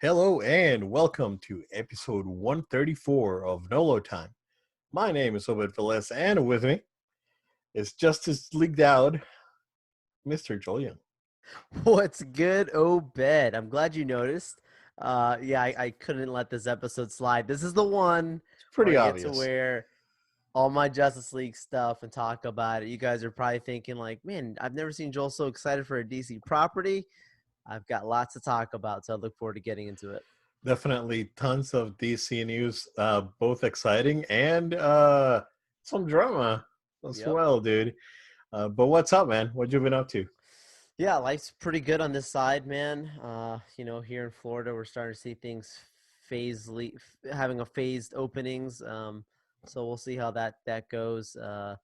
Hello and welcome to episode 134 of Nolo Time. My name is Obed Velez, and with me is Justice Leagued Out, Mr. Julian. What's good, Obed? I'm glad you noticed. I couldn't let this episode slide. This is the one It's where pretty I get to obvious. wear all my Justice League stuff and talk about it. You guys are probably thinking like, man, I've never seen Joel so excited for a DC property. I've got lots to talk about, so I look forward to getting into it. Definitely tons of DC news, both exciting and some drama as Yep. well, dude. But what's up, man? What you been up to? Yeah, life's pretty good on this side, man. Here in Florida, we're starting to see things having a phased openings. So we'll see how that goes. We're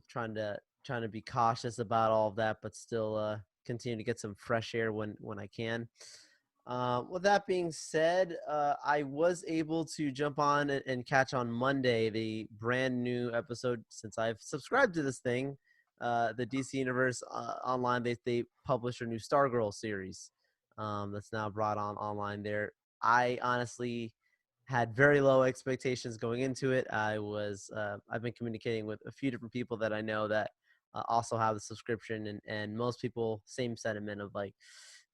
trying to be cautious about all of that, but still continue to get some fresh air when I can. With that being said, I was able to jump on and catch on Monday the brand new episode since I've subscribed to this thing. The DC Universe online, they published a new Stargirl series that's now brought on online there. I honestly had very low expectations going into it. I've been communicating with a few different people that I know that also have the subscription, and most people same sentiment of like,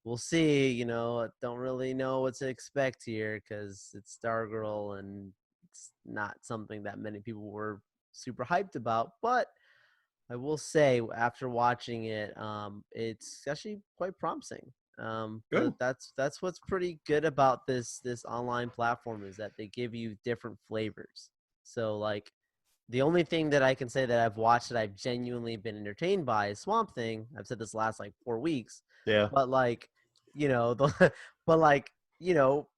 we'll see. Don't really know what to expect here because it's Stargirl and it's not something that many people were super hyped about. But I will say, after watching it, it's actually quite promising. Good. That's what's pretty good about this online platform is that they give you different flavors. So like the only thing that I can say that I've watched that I've genuinely been entertained by is Swamp Thing. I've said this last like 4 weeks, Yeah. but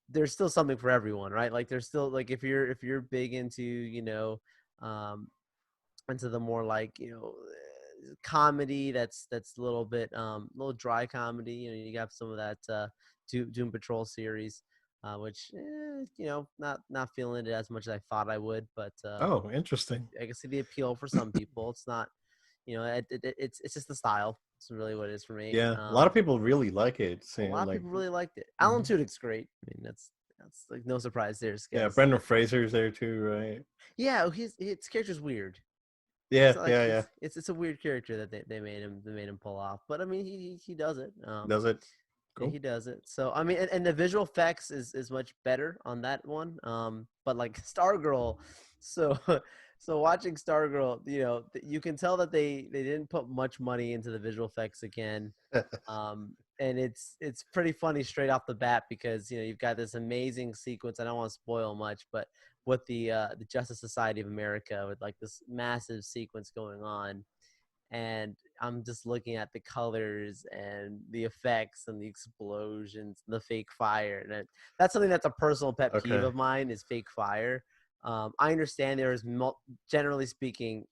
there's still something for everyone, right? Like there's still like if you're big into um, into the more like comedy that's a little dry comedy. You got some of that Doom Patrol series, which not feeling it as much as I thought I would, but Oh, interesting. I can see the appeal for some people. It's not, it's just the style. It's really what it is for me. Yeah, a lot of people really like it. A Seeing lot of like, people really liked it. Alan mhm. Tudyk's great. I mean, that's like no surprise there. This Yeah, guy's Brendan Fraser's there too, right? yeah, his character's weird. It's Yeah, not like yeah, yeah. it's a weird character that they made him pull off. But I mean, he does it. Does it? Yeah, Cool. he does it. So I mean, and the visual effects is much better on that one. But like Stargirl, so so watching Stargirl, you can tell that they didn't put much money into the visual effects again. And it's pretty funny straight off the bat because you've got this amazing sequence. I don't want to spoil much, but with the Justice Society of America with like this massive sequence going on, and I'm just looking at the colors and the effects and the explosions, and the fake fire, and that's something that's a personal pet peeve Okay. of mine is fake fire. I understand generally speaking,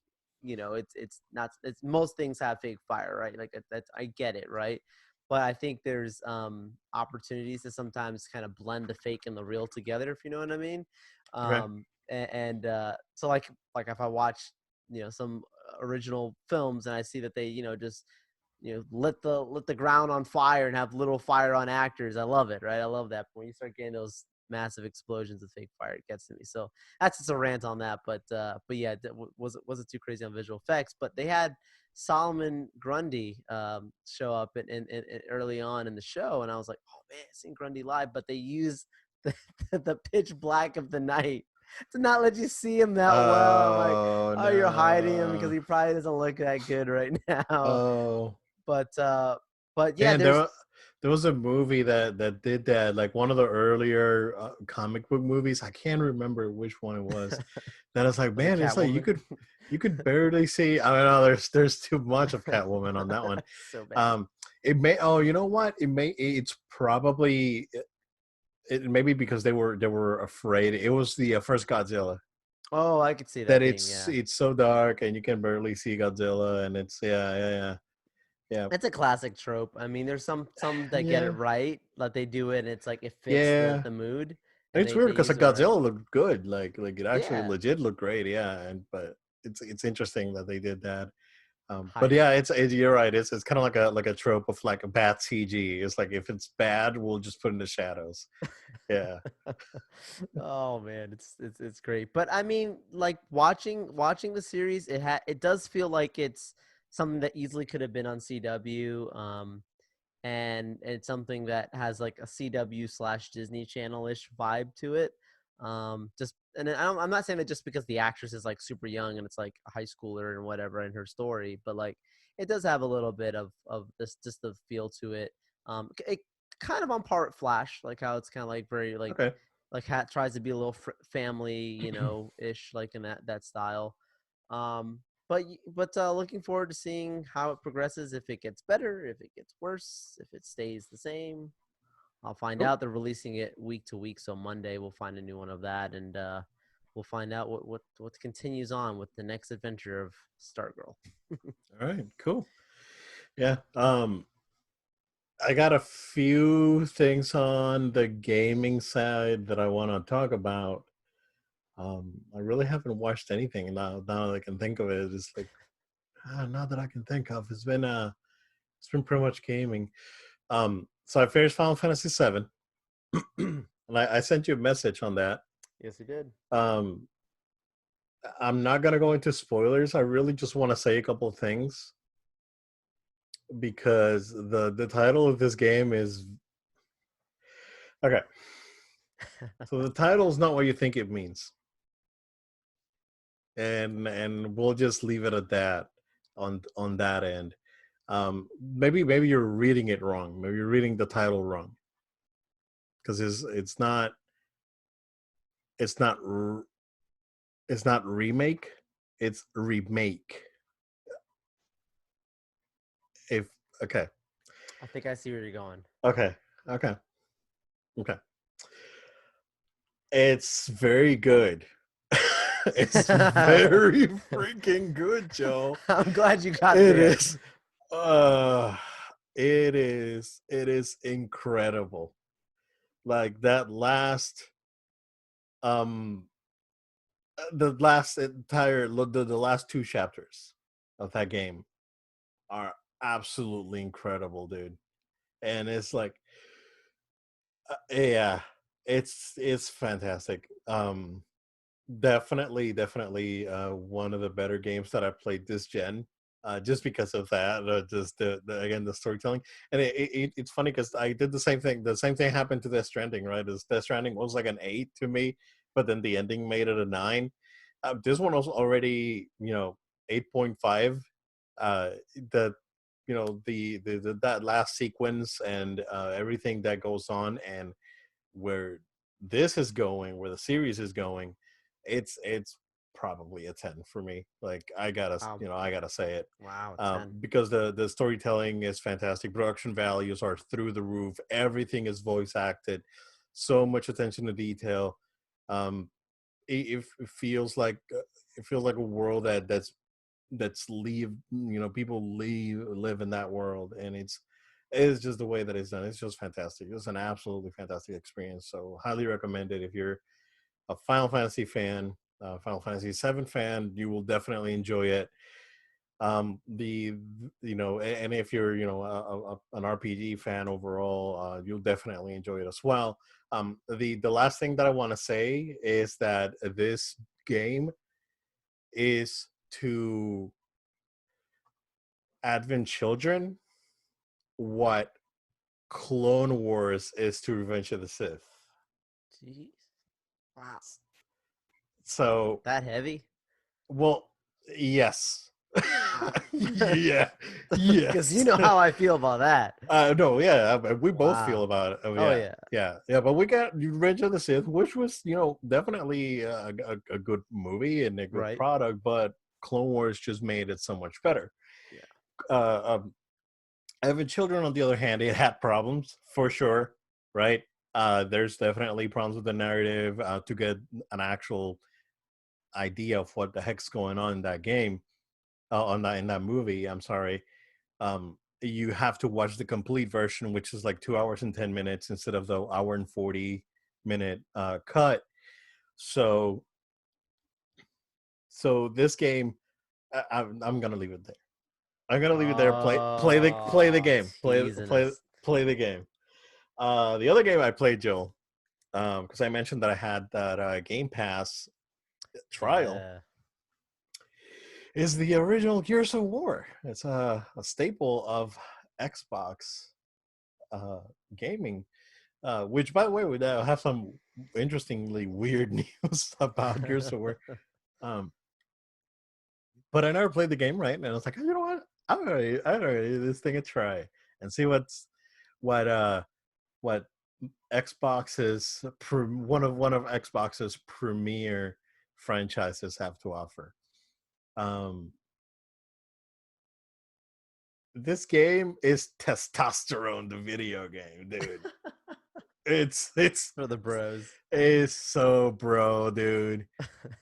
it's not it's most things have fake fire, right? Like that's I get it, right? But I think there's opportunities to sometimes kind of blend the fake and the real together, if you know what I mean. Okay. So like if I watch some original films and I see that they just lit the ground on fire and have little fire on actors, I love it, right? I love that. But when you start getting those massive explosions of fake fire, it gets to me. So that's just a rant on that. But yeah, wasn't too crazy on visual effects. But they had Solomon Grundy show up in early on in the show, and I was like, oh man, seeing Grundy live. But they used the pitch black of the night to not let you see him that well. I'm like, Oh oh, you're hiding him because no. he probably doesn't look that good right now. Oh But yeah, man, there's there was a movie that did that, like one of the earlier comic book movies. I can't remember which one it was. That I was like, was it man, it's like Catwoman? you could barely see. I mean, no, there's too much of Catwoman on that one. So bad. Um, it may. Oh, you know what? It's probably it maybe because they were afraid. It was the first Godzilla Oh, I could see that that being, yeah. it's so dark and you can barely see Godzilla, and it's yeah It's a classic trope. I mean, there's some that get it yeah right, like they do it, and it's like it fits the yeah. the mood, and It's they weird they because use like it right. Godzilla looked good, like it actually Yeah, legit looked great, yeah. But it's interesting that they did that. But Hype. yeah, it's you're right. It's kind of like a trope of like a bad CG. It's like if it's bad, we'll just put in the shadows. Yeah. Oh man, it's great. But I mean, like watching the series, it does feel like it's something that easily could have been on CW. And it's something that has like a CW slash Disney Channel ish vibe to it. Just and I'm not saying that just because the actress is like super young and it's like a high schooler and whatever in her story, but like it does have a little bit of this just the feel to it. It kind of on part Flash, like how it's kind of like very Okay. like Hat tries to be a little family, ish, like in that style. Um, but looking forward to seeing how it progresses. If it gets better, if it gets worse, if it stays the same, I'll find Cool. out. They're releasing it week to week, so Monday we'll find a new one of that, and we'll find out what continues on with the next adventure of Stargirl. All right. Cool. Yeah. I got a few things on the gaming side that I want to talk about. I really haven't watched anything now that I can think of it. It's like not that I can think of. It's been pretty much gaming. So I finished Final Fantasy VII, and I sent you a message on that. Yes, he did. Um, I'm not gonna go into spoilers. I really just want to say a couple of things because the title of this game is okay. So the title is not what you think it means, and we'll just leave it at that on that end. Maybe you're reading it wrong. Maybe you're reading the title wrong because it's not it's not remake. It's remake. If okay, I think I see where you're going. okay, okay, okay. It's very good. It's very freaking good, Joe. I'm glad you got It there. is. Uh, it is incredible. Like that last um the last entire the last two chapters of that game are absolutely incredible, dude. And it's like yeah, it's fantastic. Definitely one of the better games that I played this gen. Just because of that, just again the storytelling, and it's funny because I did the same thing. The same thing happened to Death Stranding, right? As Death Stranding was like an 8 to me, but then the ending made it a 9. This one was already 8.5. The that last sequence and everything that goes on and where this is going, where the series is going, it's probably a 10 for me. Like Wow, I gotta say it. wow, 10. Because the storytelling is fantastic, production values are through the roof, everything is voice acted, so much attention to detail. um it feels like a world that's leave people live in that world, and it's just the way that it's done. It's just fantastic. It's an absolutely fantastic experience, so highly recommend it. If you're a Final Fantasy fan, Final Fantasy 7 fan, you will definitely enjoy it. The and if you're an RPG fan overall, you'll definitely enjoy it as well. The last thing that I want to say is that this game is to Advent children what Clone Wars is to Revenge of the Sith. Jeez. Wow. So, That heavy? well, yes. Wow. Yeah, Because you yes. know how I feel about that. No, yeah, we both feel Wow. about it. Oh, Oh yeah, yeah. yeah. But we got Revenge of the Sith, which was, definitely a good movie and a good Right. product, but Clone Wars just made it so much better. Yeah. Um, Evan Children, on the other hand, it had problems for sure, right? There's definitely problems with the narrative to get an actual idea of what the heck's going on in that game, on that in that movie. I'm sorry. You have to watch the complete version, which is like 2 hours and 10 minutes instead of the hour and 40 minute cut. So, so this game, I'm gonna leave it there. I'm gonna leave it there. Play the Oh, game. teasing us. Play the game. The other game I played, Joel, because I mentioned that I had that Game Pass trial, Yeah. is the original Gears of War. It's a staple of Xbox uh, gaming. Which, by the way, we now have some interestingly weird news about Gears of War. Um, but I never played the game, right? And I was like, you know what? I'm gonna give this thing a try and see what what Xbox's one of Xbox's premier franchises have to offer. Um, this game is testosterone, the video game, dude. It's For the bros. it's so bro, dude.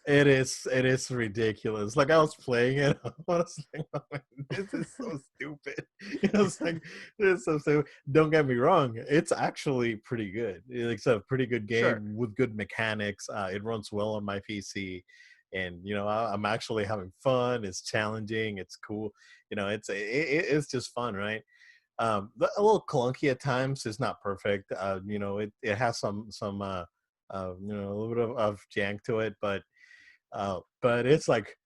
It is ridiculous. Like I was playing it, I was like, oh, this is so stupid. It was like this is so stupid. Don't get me wrong, it's actually pretty good. It's a pretty good Sure. game with good mechanics. It runs well on my PC, and I'm actually having fun. It's challenging. It's cool. It's just fun, right? A little clunky at times. It's not perfect. It has a little bit of jank to it, but it's like,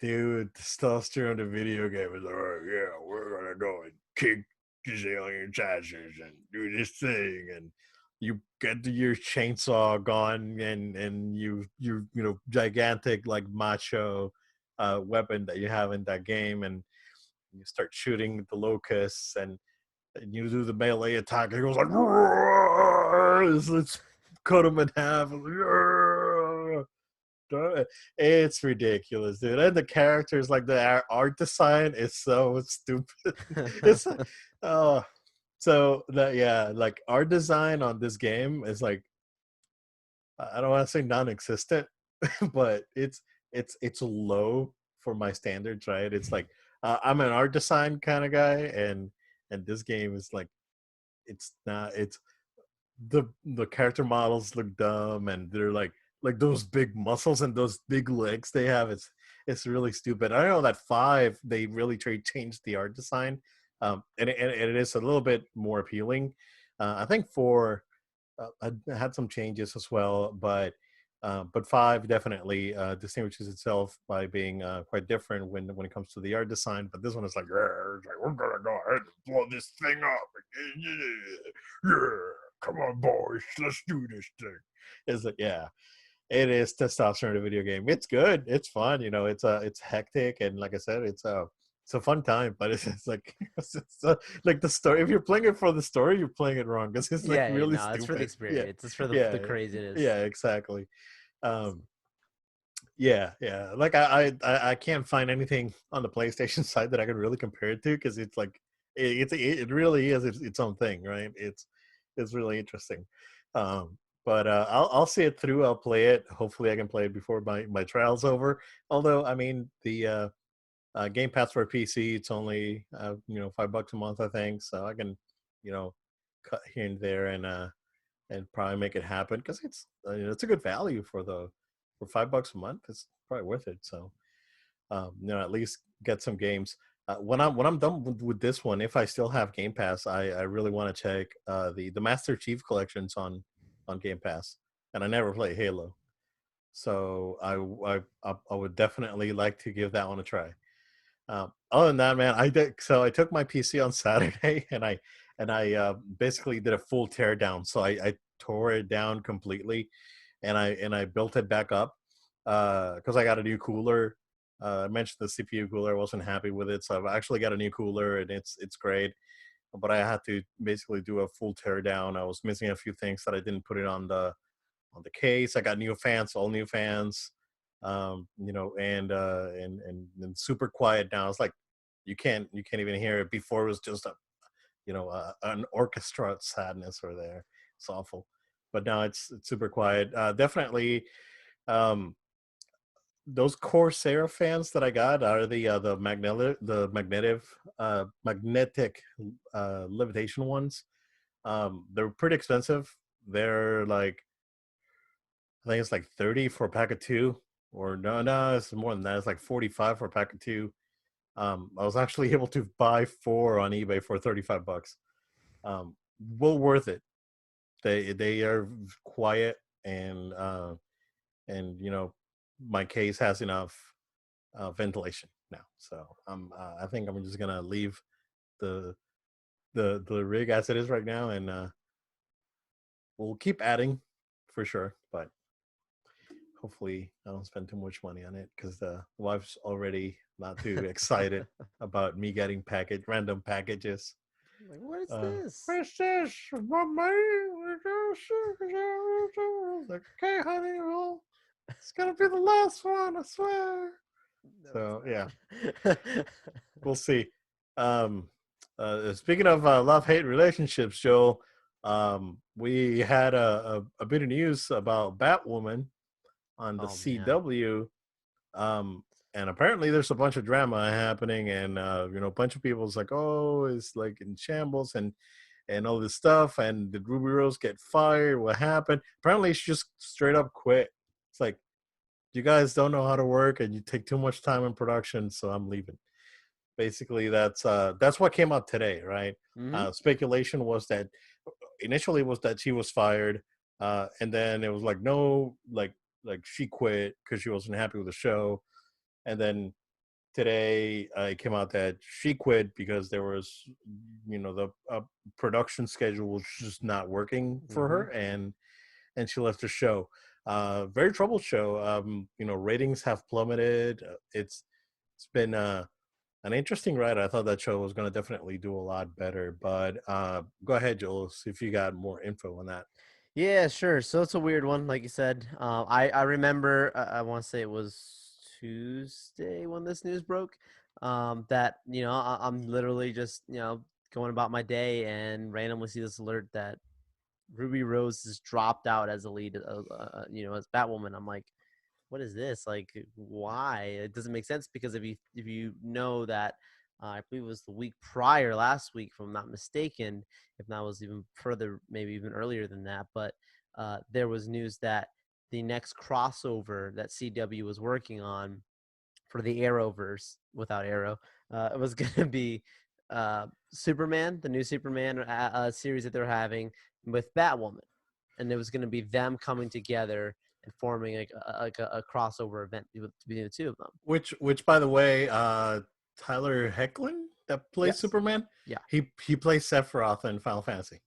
dude, the testosterone in the video game is like, "Oh, yeah, we're gonna go and kick gazillion asses and do this thing," and you get your chainsaw gone, and gigantic like macho weapon that you have in that game, and you start shooting the locusts, and you do the melee attack. It goes like, let's cut him in half. It's ridiculous, dude. And the characters, like the art design, is so stupid. It's oh, so that yeah, like art design on this game is like, I don't want to say non-existent, but it's low for my standards, right? It's like I'm an art design kind of guy, and this game is like, it's not. It's the character models look dumb, and they're like those big muscles and those big legs they have. It's really stupid. I know that 5 they really changed the art design, and it is a little bit more appealing. I think 4 had some changes as well, but 5 definitely distinguishes itself by being quite different when it comes to the art design. But this one is like, "Yeah, it's like, we're gonna go ahead and blow this thing up. Yeah, come on, boys, let's do this thing." It's like, yeah, it is testosterone in a video game. It's good. It's fun. It's hectic, and like I said, it's a fun time. But it's like like the story. If you're playing it for the story, you're playing it wrong because it's like Yeah, really no, it's for the stupid. Yeah, experience. It's for the yeah, craziness. yeah, exactly. Um, yeah, yeah. Like I can't find anything on the PlayStation side that I can really compare it to, because it's like it really is its own thing, right? It's really interesting. But I'll see it through. I'll play it. Hopefully, I can play it before my trial's over. Although, I mean, the Game Pass for PC, it's only $5 a month, I think. So I can, you know, cut here and there, and probably make it happen, because it's a good value for $5 a month. It's probably worth it. So at least get some games. When I'm done with this one, if I still have Game Pass, I really want to check the Master Chief collections on Game Pass, and I never play Halo, so I would definitely like to give that one a try. Other than that, man, I took my PC on Saturday, and I basically did a full tear down. So I tore it down completely, and I built it back up because I got a new cooler. I mentioned the CPU cooler. I wasn't happy with it, so I've actually got a new cooler, and it's great. But I had to basically do a full tear down. I was missing a few things that I didn't put it on the case. I got new fans, all new fans, and super quiet now. It's like you can't even hear it. Before it was just an orchestra of sadness or there. It's awful, but now it's super quiet. Definitely, um, those Corsair fans that I got are the magnetic levitation ones. They're pretty expensive. They're like, I think it's like 30 for a pack of 2, or no, it's more than that. It's like 45 for a pack of 2. I was actually able to buy 4 on eBay for $35. Well worth it. They are quiet, and my case has enough ventilation now. So I think I'm just gonna leave the the rig as it is right now, and we'll keep adding for sure. But hopefully, I don't spend too much money on it because the wife's already not too excited about me getting random packages. Like, what is this? What's this? Mommy? Like, okay, honey, well, it's gonna be the last one, I swear. No, So yeah, it's not. we'll see. Um, Speaking of love-hate relationships, Joel, we had a bit of news about Batwoman on the Oh man. CW, and apparently there's a bunch of drama happening, and a bunch of people's like, oh, it's like in shambles, and all this stuff, and did Ruby Rose get fired? What happened? Apparently, she just straight up quit. It's like, you guys don't know how to work, and you take too much time in production, so I'm leaving. Basically, that's what came out today, right? Mm-hmm. Speculation was that initially was that she was fired, and then it was like no, like she quit because she wasn't happy with the show, and then today it came out that she quit because there was the production schedule was just not working for Mm-hmm. her, and she left the show. Very troubled show. Ratings have plummeted. It's been an interesting ride. I thought that show was going to definitely do a lot better, but go ahead, Joel, see if you got more info on that. Yeah, sure. So it's a weird one, like you said. I remember I want to say it was Tuesday when this news broke. That I'm literally just going about my day and randomly see this alert that Ruby Rose has dropped out as a lead, as Batwoman. I'm like, what is this? Like, why? It doesn't make sense because if you know that, I believe it was the week prior, last week, if I'm not mistaken, if that was even further, maybe even earlier than that. But there was news that the next crossover that CW was working on for the Arrowverse without Arrow, it was going to be Superman, the new Superman series that they're having with Batwoman, and it was going to be them coming together and forming like a crossover event between the two of them. Which by the way, Tyler Hecklin that plays Yes. Superman, Yeah. he plays Sephiroth in Final Fantasy.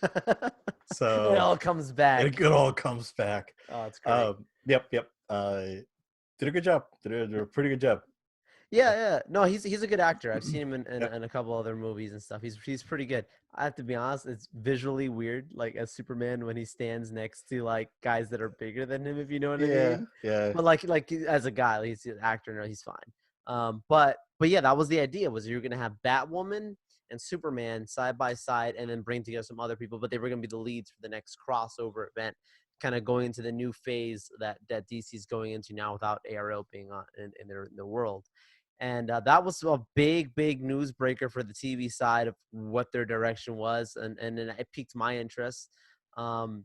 It So all comes back. it all comes back. Oh, it's great. Yep. Did a good job. Did a pretty good job. Yeah, yeah. No, he's a good actor. I've seen him Yep. in a couple other movies and stuff. He's pretty good. I have to be honest, it's visually weird, like as Superman when he stands next to like guys that are bigger than him, if you know what I Yeah, mean. yeah. But like as a guy, like, he's an actor, no, he's fine. But yeah, that was the idea, was you were gonna have Batwoman and Superman side by side and then bring together some other people, but they were gonna be the leads for the next crossover event, kind of going into the new phase that DC's going into now without Arrow being on in their world. And that was a big news breaker for the TV side of what their direction was, and then it piqued my interest. Um,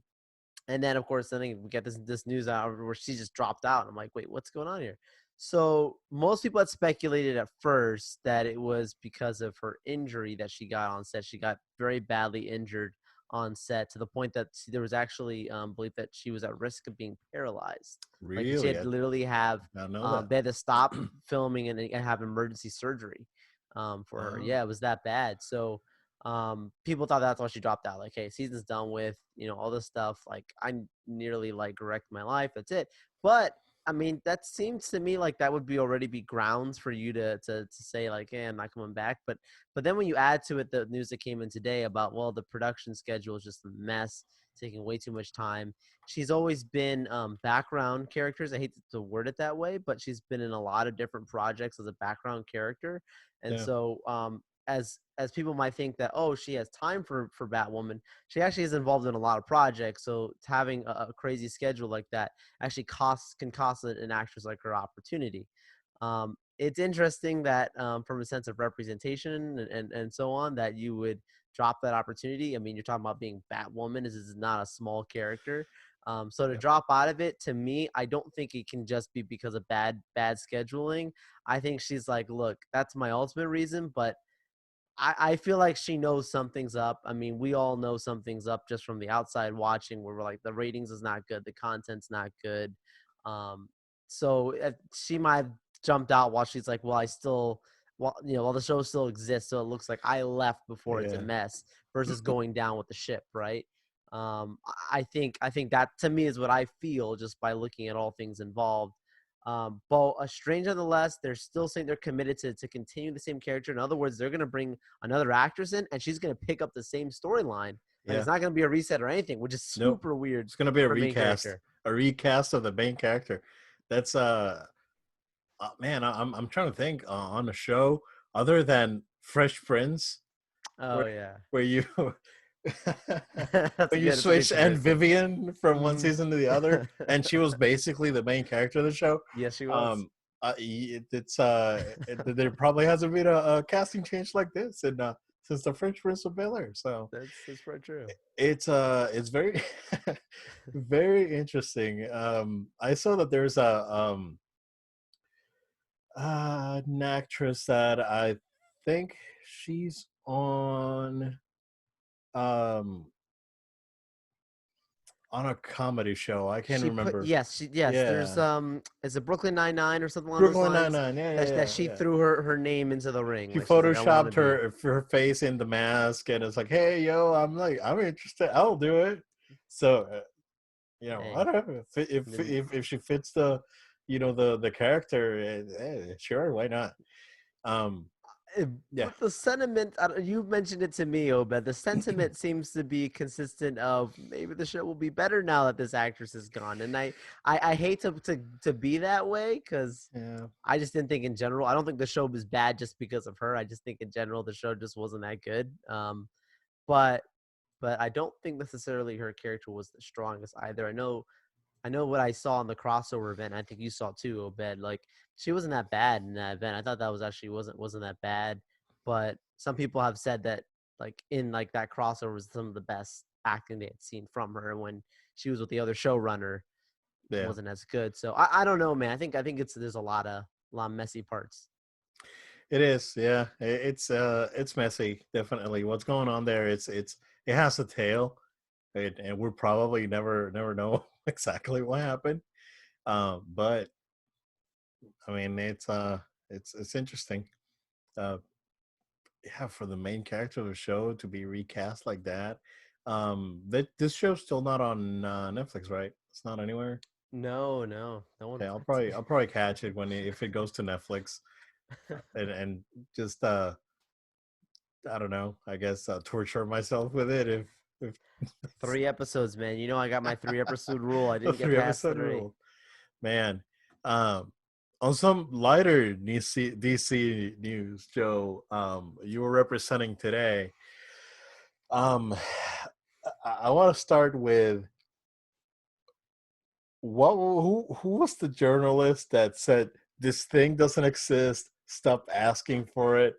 and then, of course, then we get this news out where she just dropped out. I'm like, wait, what's going on here? So most people had speculated at first that it was because of her injury that she got on set. She got very badly injured on set to the point that there was actually belief that she was at risk of being paralyzed. Like she Really, had I to literally have did not know that. they had to stop filming and have emergency surgery for her. Wow. Yeah, it was that bad. So people thought that's why she dropped out. Like, hey, season's done with, all this stuff. Like, I nearly like wrecked my life. That's it. But I mean, that seems to me like that would be already be grounds for you to say like, hey, I'm not coming back. But then when you add to it the news that came in today about, well, the production schedule is just a mess, taking way too much time. She's always been background characters. I hate to word it that way, but she's been in a lot of different projects as a background character. And Yeah. so as people might think that, oh, she has time for Batwoman, she actually is involved in a lot of projects. So having a crazy schedule like that actually can cost an actress like her opportunity. It's interesting that from a sense of representation and so on, that you would drop that opportunity. I mean, you're talking about being Batwoman. This is not a small character. So to Yep. drop out of it, to me, I don't think it can just be because of bad scheduling. I think she's like, look, that's my ultimate reason, but I feel like she knows something's up. I mean, we all know something's up just from the outside watching, where we're like, the ratings is not good, the content's not good. Um, so she might have jumped out while she's like, well, I still, well, while the show still exists, so it looks like I left before it's a Yeah. mess versus going down with the ship, right? I think that to me is what I feel just by looking at all things involved. But a Strange Nonetheless, they're still saying they're committed to continue the same character. In other words, they're going to bring another actress in, and she's going to pick up the same storyline. Like, Yeah. it's not going to be a reset or anything, which is Nope. super weird It's gonna be for a main character. a recast of the main character. That's man, I'm trying to think on the show other than Fresh Prince, Oh where yeah, where you that's when you a good switch Aunt comparison. Vivian from one Mhm. season to the other, and she was basically the main character of the show. Yes, she was. Um, there probably hasn't been a casting change like this in since the Fresh Prince of Bel-Air. So That's very true. it's very very interesting. I saw that there's an actress that I think she's um on a comedy show. I can't She put remember. yes. There's Yeah, is it Brooklyn 99 or something along those Brooklyn Nine lines Nine. Yeah, that yeah, that yeah, she yeah. threw her name into the ring. She Like she's like, I want to photoshopped be. her face in the mask, and it's like, hey, yo, I'm like, I'm interested. I'll do it. So, I Hey, don't know if she fits the, the character. Sure, why not? Um, yeah, But the sentiment, you mentioned it to me, Obed. The sentiment seems to be consistent of maybe the show will be better now that this actress is gone. And I hate to be that way because yeah. I just didn't think in general. I don't think the show was bad just because of her. I just think in general the show just wasn't that good. But but I don't think necessarily her character was the strongest either. I know what I saw in the crossover event. I think you saw too, Obed. Like she wasn't that bad in that event. I thought that was actually wasn't that bad. But some people have said that like in like that crossover was some of the best acting they had seen from her when she was with the other showrunner Yeah. wasn't as good. So I don't know, man. I think there's a lot of messy parts. It is, yeah. It's messy, definitely. What's going on there? It has a tail, and we'll probably never know exactly what happened. But I mean, it's interesting. Uh, yeah, for the main character of the show to be recast like that. That this show's still not on Netflix, right? It's not anywhere. No, no, no one. Okay, I'll probably catch it if it goes to Netflix, and just I don't know. I guess torture myself with it if 3 episodes, man. You know I got my 3 episode rule. I the didn't get three past episode three. rule. Man, um, on some lighter DC news, Joe, you were representing today. Um, I want to start with who was the journalist that said this thing doesn't exist? Stop asking for it.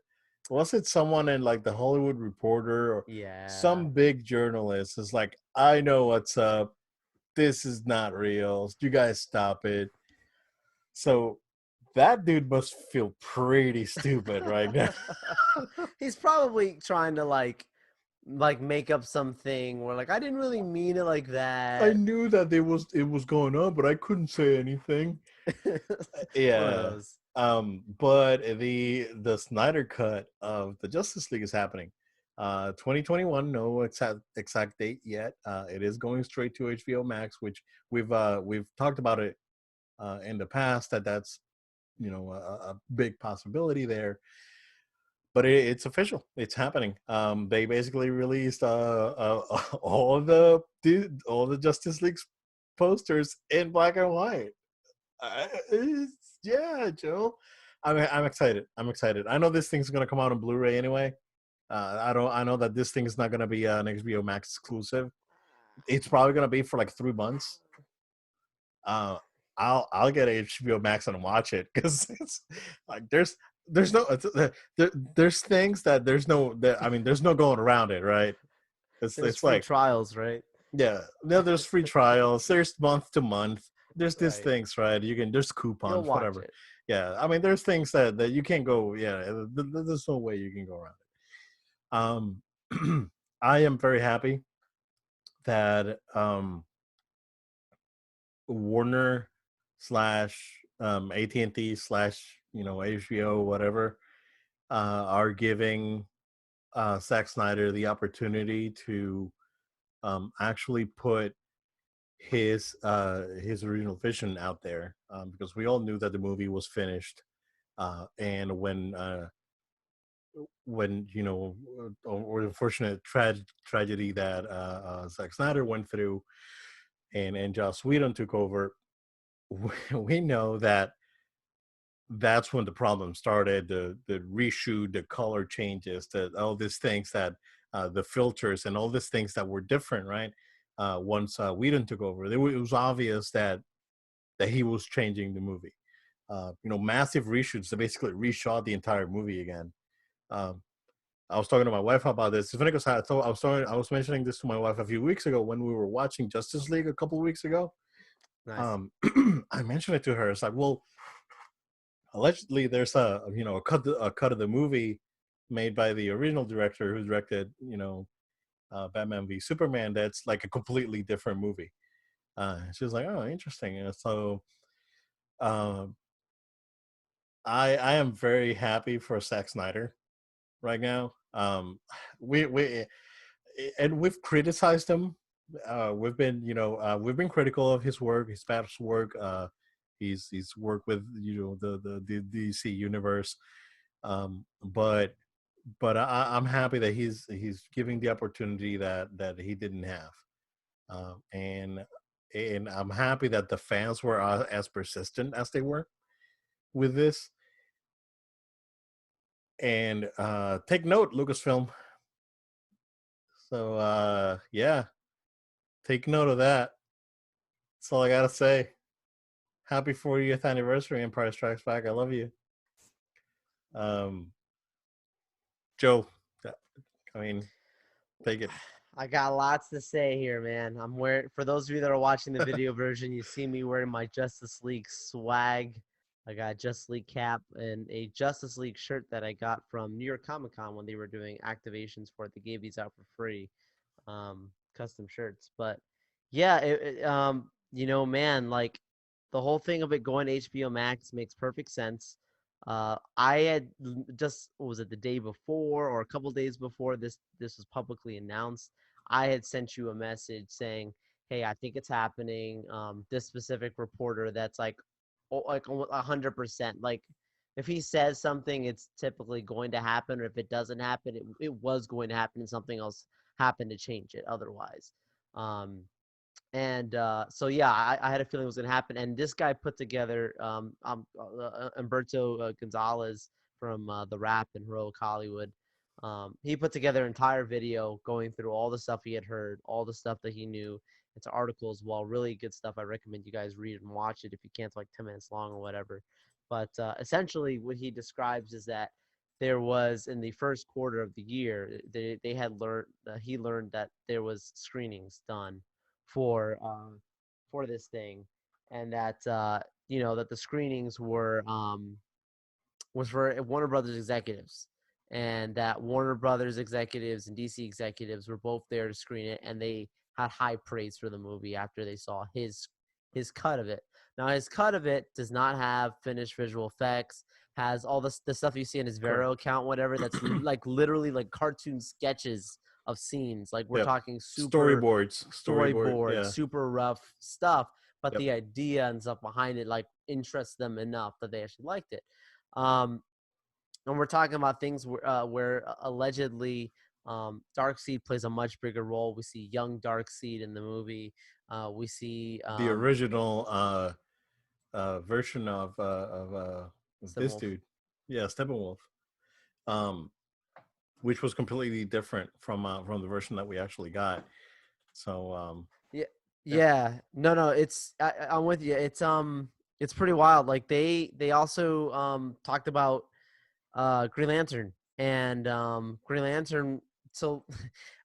Was it someone in like the Hollywood Reporter or Yeah. some big journalist? Is like, I know what's up. This is not real. You guys stop it. So that dude must feel pretty stupid right now. He's probably trying to like make up something where like I didn't really mean it like I that. knew that it was going on, but I couldn't say anything. One of Yeah. those. But the Snyder cut of the Justice League is happening. 2021, no exact date yet. It is going straight to HBO Max, which we've talked about it in the past that's a big possibility there. But it's official. It's happening. They basically released all the Justice League posters in black and white. Yeah, Joe. I'm excited. I'm excited. I know this thing's gonna come out on Blu-ray anyway. I know that this thing is not gonna be an HBO Max exclusive. It's probably gonna be for like 3 months. Uh, I'll get HBO Max and watch it because it's like there's no there's things that there's no that I mean there's no going around it, right? There's It's free like trials, right? Yeah, no, there's free trials. There's month to month. There's these Right. things, right? You can there's You'll coupons, watch whatever. it. Yeah, I mean, there's things that you can't go. Yeah, there's no way you can go around it. I am very happy that Warner slash AT&T slash HBO whatever are giving Zack Snyder the opportunity to actually put his original vision out there, because we all knew that the movie was finished, and when or the unfortunate tragedy that Zack Snyder went through, and Joss Whedon took over, we know that that's when the problem started. The reshoot, the color changes, all these things that the filters and all these things that were different, right? Once Whedon took over, it was obvious that he was changing the movie. Massive reshoots that basically reshot the entire movie again. Um, I was talking to my wife about this. It's funny because I was mentioning this to my wife a few weeks ago when we were watching Justice League a couple of weeks ago. Nice. I mentioned it to her. It's like, well, allegedly there's a cut of the movie made by the original director who directed Batman v Superman. That's like a completely different movie. She was like, oh, interesting. And so um, I am very happy for Zack Snyder right now. We and we've criticized him. We've been critical of his work, his past work. He's worked with the DC universe. But I'm happy that he's giving the opportunity that he didn't have, and I'm happy that the fans were as persistent as they were with this. And take note, Lucasfilm. So yeah, take note of that. That's all I gotta say. Happy 40th anniversary, Empire Strikes Back. I love you. Um, Joe, I mean, take it. I got lots to say here, man. I'm wearing, for those of you that are watching the video version, you see me wearing my Justice League swag. I got a Justice League cap and a Justice League shirt that I got from New York Comic Con when they were doing activations for it. They gave these out for free, custom shirts. But yeah, man, like the whole thing of it going to HBO Max makes perfect sense. I had just, what was it, the day before or a couple days before this was publicly announced, I had sent you a message saying, "Hey, I think it's happening." This specific reporter that's like 100%. Like, if he says something, it's typically going to happen, or if it doesn't happen, it was going to happen, and something else happened to change it otherwise. Um, and so yeah, I had a feeling it was going to happen. And this guy put together Umberto Gonzalez from The Rap in Heroic Hollywood. He put together an entire video going through all the stuff he had heard, all the stuff that he knew. It's an article as well, really good stuff. I recommend you guys read and watch it if you can't. It's like 10 minutes long or whatever. But essentially, what he describes is that there was, in the first quarter of the year, they had learned, he learned that there was screenings done for this thing, and that that the screenings were was for Warner Brothers executives, and that Warner Brothers executives and DC executives were both there to screen it, and they had high praise for the movie after they saw his cut of it. Now, his cut of it does not have finished visual effects, has all the stuff you see in his Vero Correct. account, whatever, that's like literally like cartoon sketches of scenes. Like, we're Yep. talking super Storyboard. storyboard, Yeah. super rough stuff, but Yep. the idea and stuff behind it like interests them enough that they actually liked it. Um, and we're talking about things where allegedly Darkseid plays a much bigger role. We see young Darkseid in the movie. We see The original version of this Steppenwolf. dude. Yeah, Steppenwolf. Um, which was completely different from the version that we actually got. So Yeah, yeah, yeah. No, I'm with you. It's pretty wild. Like, they also talked about Green Lantern, and Green Lantern. So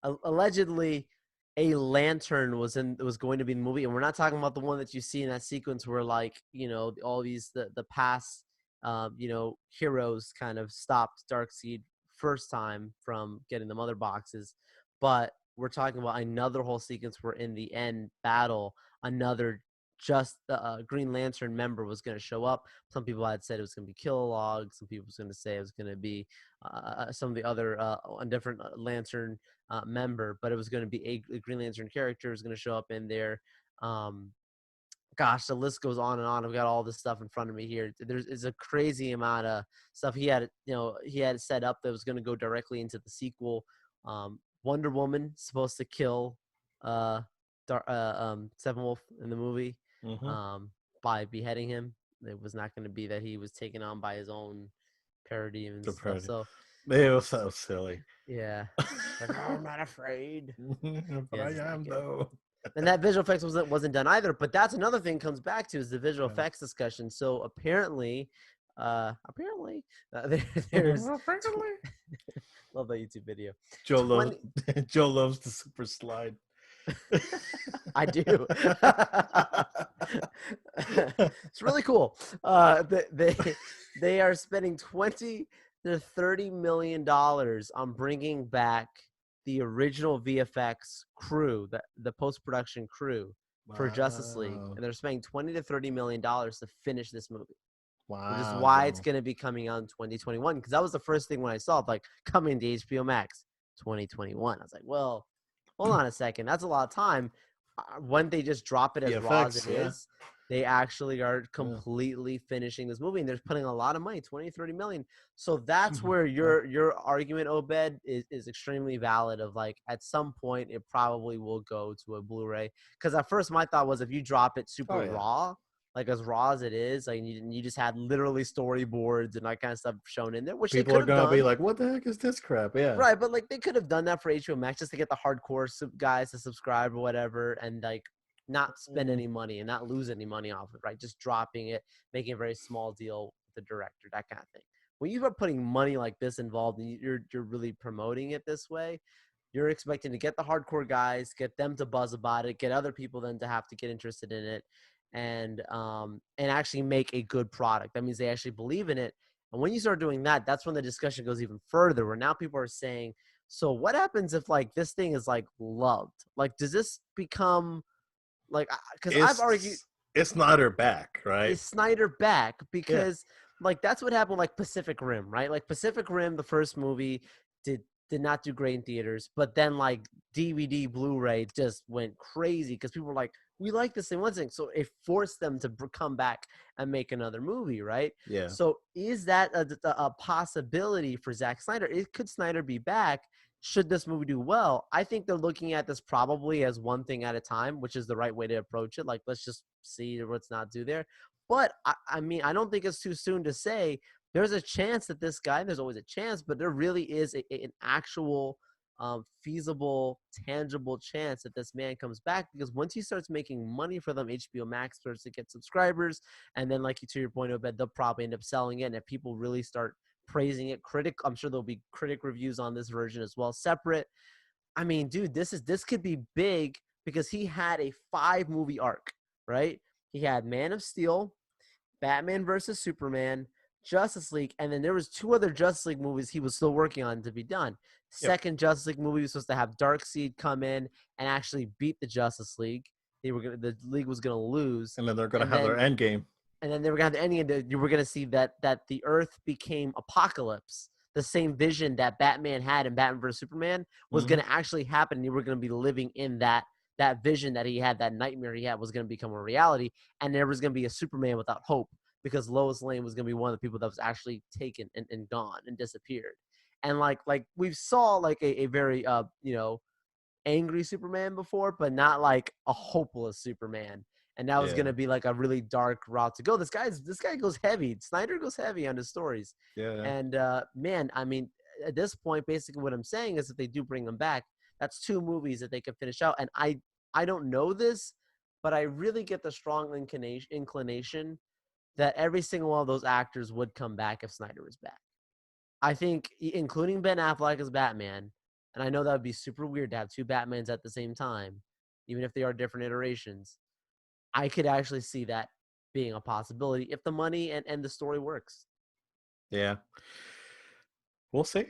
allegedly, a lantern was going to be in the movie, and we're not talking about the one that you see in that sequence where, like, you know, all these the past you know, heroes kind of stopped Darkseid first time from getting the mother boxes, but we're talking about another whole sequence where in the end battle, another just Green Lantern member was going to show up. Some people had said it was going to be Kilowog. Some people was going to say it was going to be some of the other a different Lantern member, but it was going to be a Green Lantern character is going to show up in there. Um, Gosh, the list goes on and on. I've got all this stuff in front of me here. There's a crazy amount of stuff he had. You know, he had set up that was going to go directly into the sequel. Wonder Woman supposed to kill uh, Steppenwolf in the movie Mm-hmm. by beheading him. It was not going to be that he was taken on by his own parody and stuff. So It was so silly. yeah, like, I'm not afraid. But Yeah, I it's not am good. though. And that visual effects wasn't done either. But that's another thing comes back to is the visual effects discussion. So apparently, there, there's love that YouTube video. Joe 20, Joe loves the super slide. I do. It's really cool. They are spending $20 to $30 million on bringing back the original VFX crew, the post production crew for Justice League, Wow. and they're spending $20 to $30 million to finish this movie. Which is Wow, why Joe. it's going to be coming out in 2021. Because that was the first thing when I saw it, like coming to HBO Max 2021. I was like, well, hold on a second. That's a lot of time. When they just drop it as raw as VFX, it is, they actually are Yeah. completely finishing this movie, and they're putting a lot of money, 20-30 million. So that's Mhm. where your argument, Obed, is extremely valid. Of like, at some point, it probably will go to a Blu-ray. Because at first, my thought was if you drop it super Oh, yeah. raw, like as raw as it is, like you just had literally storyboards and that kind of stuff shown in there, which People they are could have gonna be done. like, "What the heck is this crap?" Yeah. Right, but like they could have done that for HBO Max just to get the hardcore guys to subscribe or whatever, and like not spend Mm. any money and not lose any money off it, right? Just dropping it, making a very small deal with the director, that kind of thing. When you are putting money like this involved and you're really promoting it this way, you're expecting to get the hardcore guys, get them to buzz about it, get other people then to have to get interested in it, and actually make a good product. That means they actually believe in it. And when you start doing that, that's when the discussion goes even further, where now people are saying, so what happens if like this thing is like loved? Like, does this become like, because I've argued, It's Snyder back, right? is Snyder back? Yeah. Because like that's what happened like Pacific Rim, right? Like Pacific Rim, the first movie did did not do great in theaters, but then like DVD, Blu-ray just went crazy because people were like, "We like this thing, one thing," so it forced them to come back and make another movie, right? Yeah. So is that a possibility for Zack Snyder? Could Snyder be back? Should this movie do well? I think they're looking at this probably as one thing at a time, which is the right way to approach it. Like, let's just see what's not do there. But I mean, I don't think it's too soon to say there's a chance that this guy, there's always a chance, but there really is an actual feasible, tangible chance that this man comes back, because once he starts making money for them, HBO Max starts to get subscribers. And then, like, to your point, Obed, they'll probably end up selling it. And if people really start praising it, I'm sure there'll be critic reviews on this version as well, separate. I mean, dude, this could be big because he had a 5-movie arc, right? He had Man of Steel, Batman versus Superman, Justice League, and then there was 2 other Justice League movies he was still working on to be done. Yep. Second Justice League movie was supposed to have Darkseid come in and actually beat the Justice League. The league was gonna lose, And then they're gonna and have their then end game. they were gonna have the ending, and you were gonna see that the Earth became Apocalypse. The same vision that Batman had in Batman vs Superman was gonna actually happen, and you were gonna be living in that vision that he had, that nightmare he had was gonna become a reality, and there was gonna be a Superman without hope because Lois Lane was gonna be one of the people that was actually taken and gone and disappeared. And like we saw like a very angry Superman before, but not like a hopeless Superman. And that was gonna be like a really dark route to go. This guy goes heavy. Snyder goes heavy on his stories. Yeah. And man, I mean, at this point, basically what I'm saying is if they do bring them back, that's 2 movies that they could finish out. And I don't know this, but I really get the strong inclination that every single one of those actors would come back if Snyder was back. I think, including Ben Affleck as Batman, And I know that would be super weird to have two Batmans at the same time, even if they are different iterations. I could actually see that being a possibility if the money and the story works. Yeah, we'll see.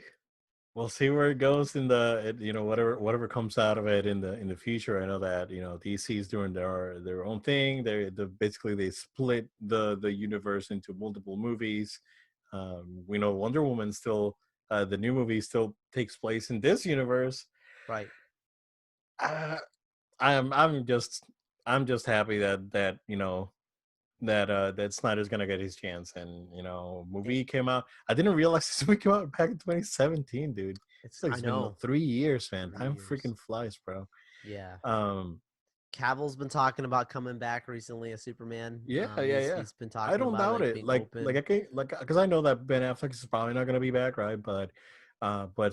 We'll see where it goes in whatever comes out of it in the future. I know that DC's doing their own thing. Basically they split the universe into multiple movies. We know Wonder Woman still the new movie still takes place in this universe. Right. Uh, I'm just happy that Snyder's gonna get his chance. And It, movie came out. I didn't realize this movie came out back in 2017, dude. I It's been know 3 years, man. 3 years. Time freaking flies, bro. Yeah. Um, Cavill's been talking about coming back recently as Superman. yeah, yeah, He's yeah. he's been I talking don't about doubt like it. being Like open. I can because I know that Ben Affleck is probably not gonna be back, right? But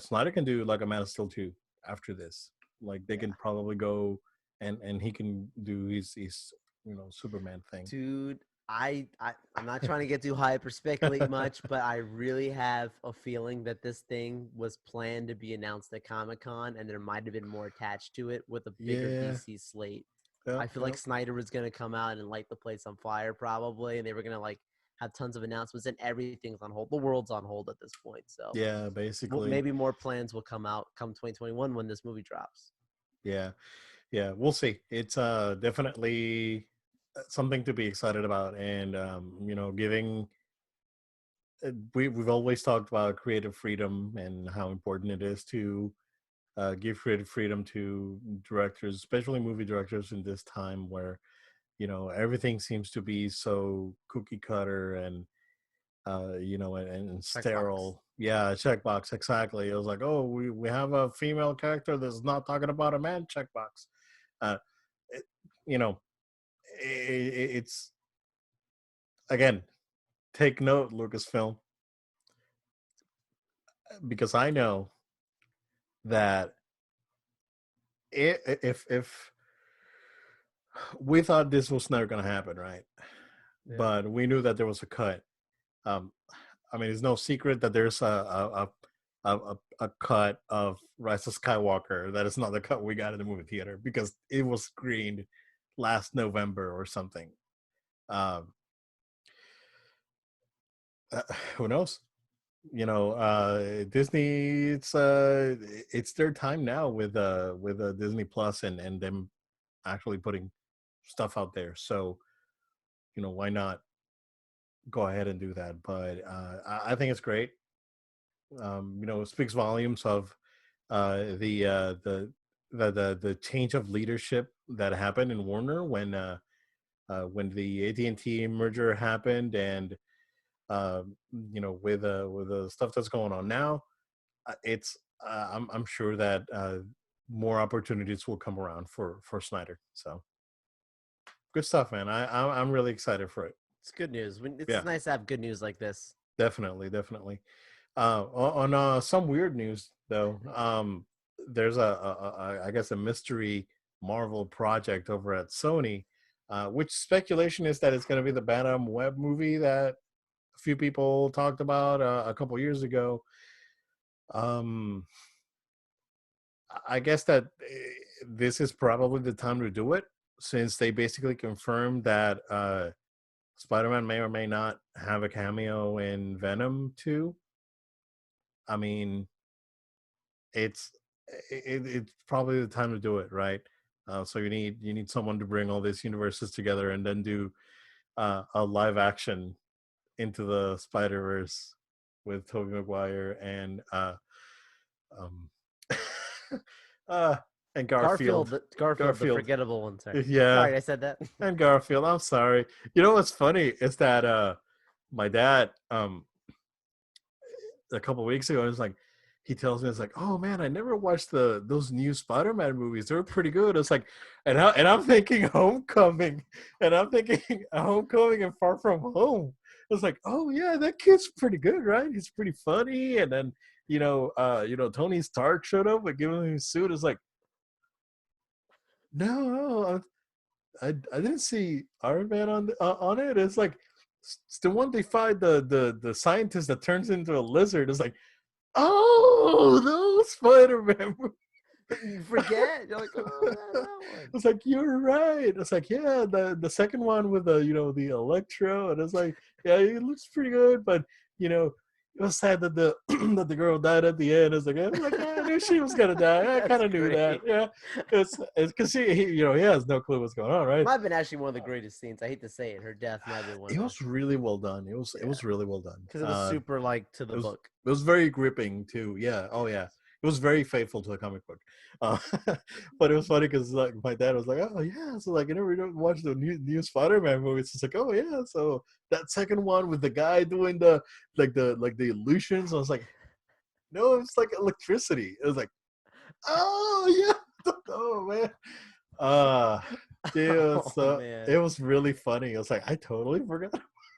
Snyder can do like a Man of Steel 2 after this. Like they Yeah. can probably go and he can do his Superman thing. Dude, I'm not trying to get too hype or speculate much, but I really have a feeling that this thing was planned to be announced at Comic-Con and there might have been more attached to it with a bigger Yeah. DC slate. Yep. I feel like Yep. Snyder was going to come out and light the place on fire probably, and they were going to like have tons of announcements, and everything's on hold. The world's on hold at this point. So Yeah. Basically. maybe more plans will come out come 2021 when this movie drops. Yeah. Yeah, we'll see. It's definitely something to be excited about. And giving we've always talked about creative freedom and how important it is to give creative freedom to directors, especially movie directors, in this time where everything seems to be so cookie cutter and and Checkbox. sterile. Yeah, checkbox, exactly. It was like, oh, we have a female character that's not talking about a man, checkbox. uh it, you know it's, again, take note, Lucasfilm, because I know that if we thought this was never going to happen, right? Yeah. But we knew that there was a cut. um I mean, it's no secret that there's a cut of Rise of Skywalker that is not the cut we got in the movie theater because it was screened last November or something. um uh, who knows? Disney, it's their time now with Disney Plus and them actually putting stuff out there. So why not go ahead and do that? But I think it's great. It speaks volumes of the change of leadership that happened in Warner when the AT&T merger happened. And with the stuff that's going on now, it's I'm sure that more opportunities will come around for Snyder. So good stuff, man. I'm really excited for it. It's good news. It's Yeah, nice to have good news like this. definitely, definitely. On some weird news though, there's I guess a mystery Marvel project over at Sony, which speculation is that it's going to be the Bantam Web movie that a few people talked about a couple years ago. Um, I guess that this is probably the time to do it, since they basically confirmed that Spider-Man may or may not have a cameo in Venom 2. I mean, it's it's probably the time to do it, right? So you need someone to bring all these universes together and then do a live action Into the Spider Verse with Tobey Maguire um, uh, and Garfield. Garfield, the Garfield, forgettable one. Sorry, yeah, sorry, I said that. and Garfield. I'm sorry. You know what's funny is that my dad a couple weeks ago, it's like he tells me, it's like, oh man, I never watched those new Spider-Man movies. They were pretty good. It's like, I'm thinking Homecoming, and I'm thinking Homecoming and Far From Home. It's like, oh yeah, that kid's pretty good, right? He's pretty funny. And then Tony Stark showed up and gave him his suit. It's like, no, I didn't see Iron Man on it. It's like it's the one they find the scientist that turns into a lizard. It's like, Oh, those Spider-Man movies. But you forget. You're like, oh, that one. It's like you're right. It's like yeah, the second one with the the Electro, and it's like yeah, it looks pretty good, but it was sad that the that the girl died at the end. It's like I'm like yeah, I knew she was gonna die. I kind That's of knew that. great. Yeah, it's because he has no clue what's going on, right? Might have been actually one of the greatest scenes. I hate to say it. Her death might have been one It of the was really well done. It yeah, was really well done. because it was super like to the It book. was very gripping too. Yeah. Oh yeah. It was very faithful to a comic book. Uh, but it was funny because like my dad was like, "Oh yeah," so like I never watched the new Spider-Man movies. It's like, "Oh yeah," so that second one with the guy doing the the illusions. I was like, "No, it's like electricity." It was like, "Oh yeah, oh man." Uh dude, Oh so man. it was really funny. I was like, I totally forgot.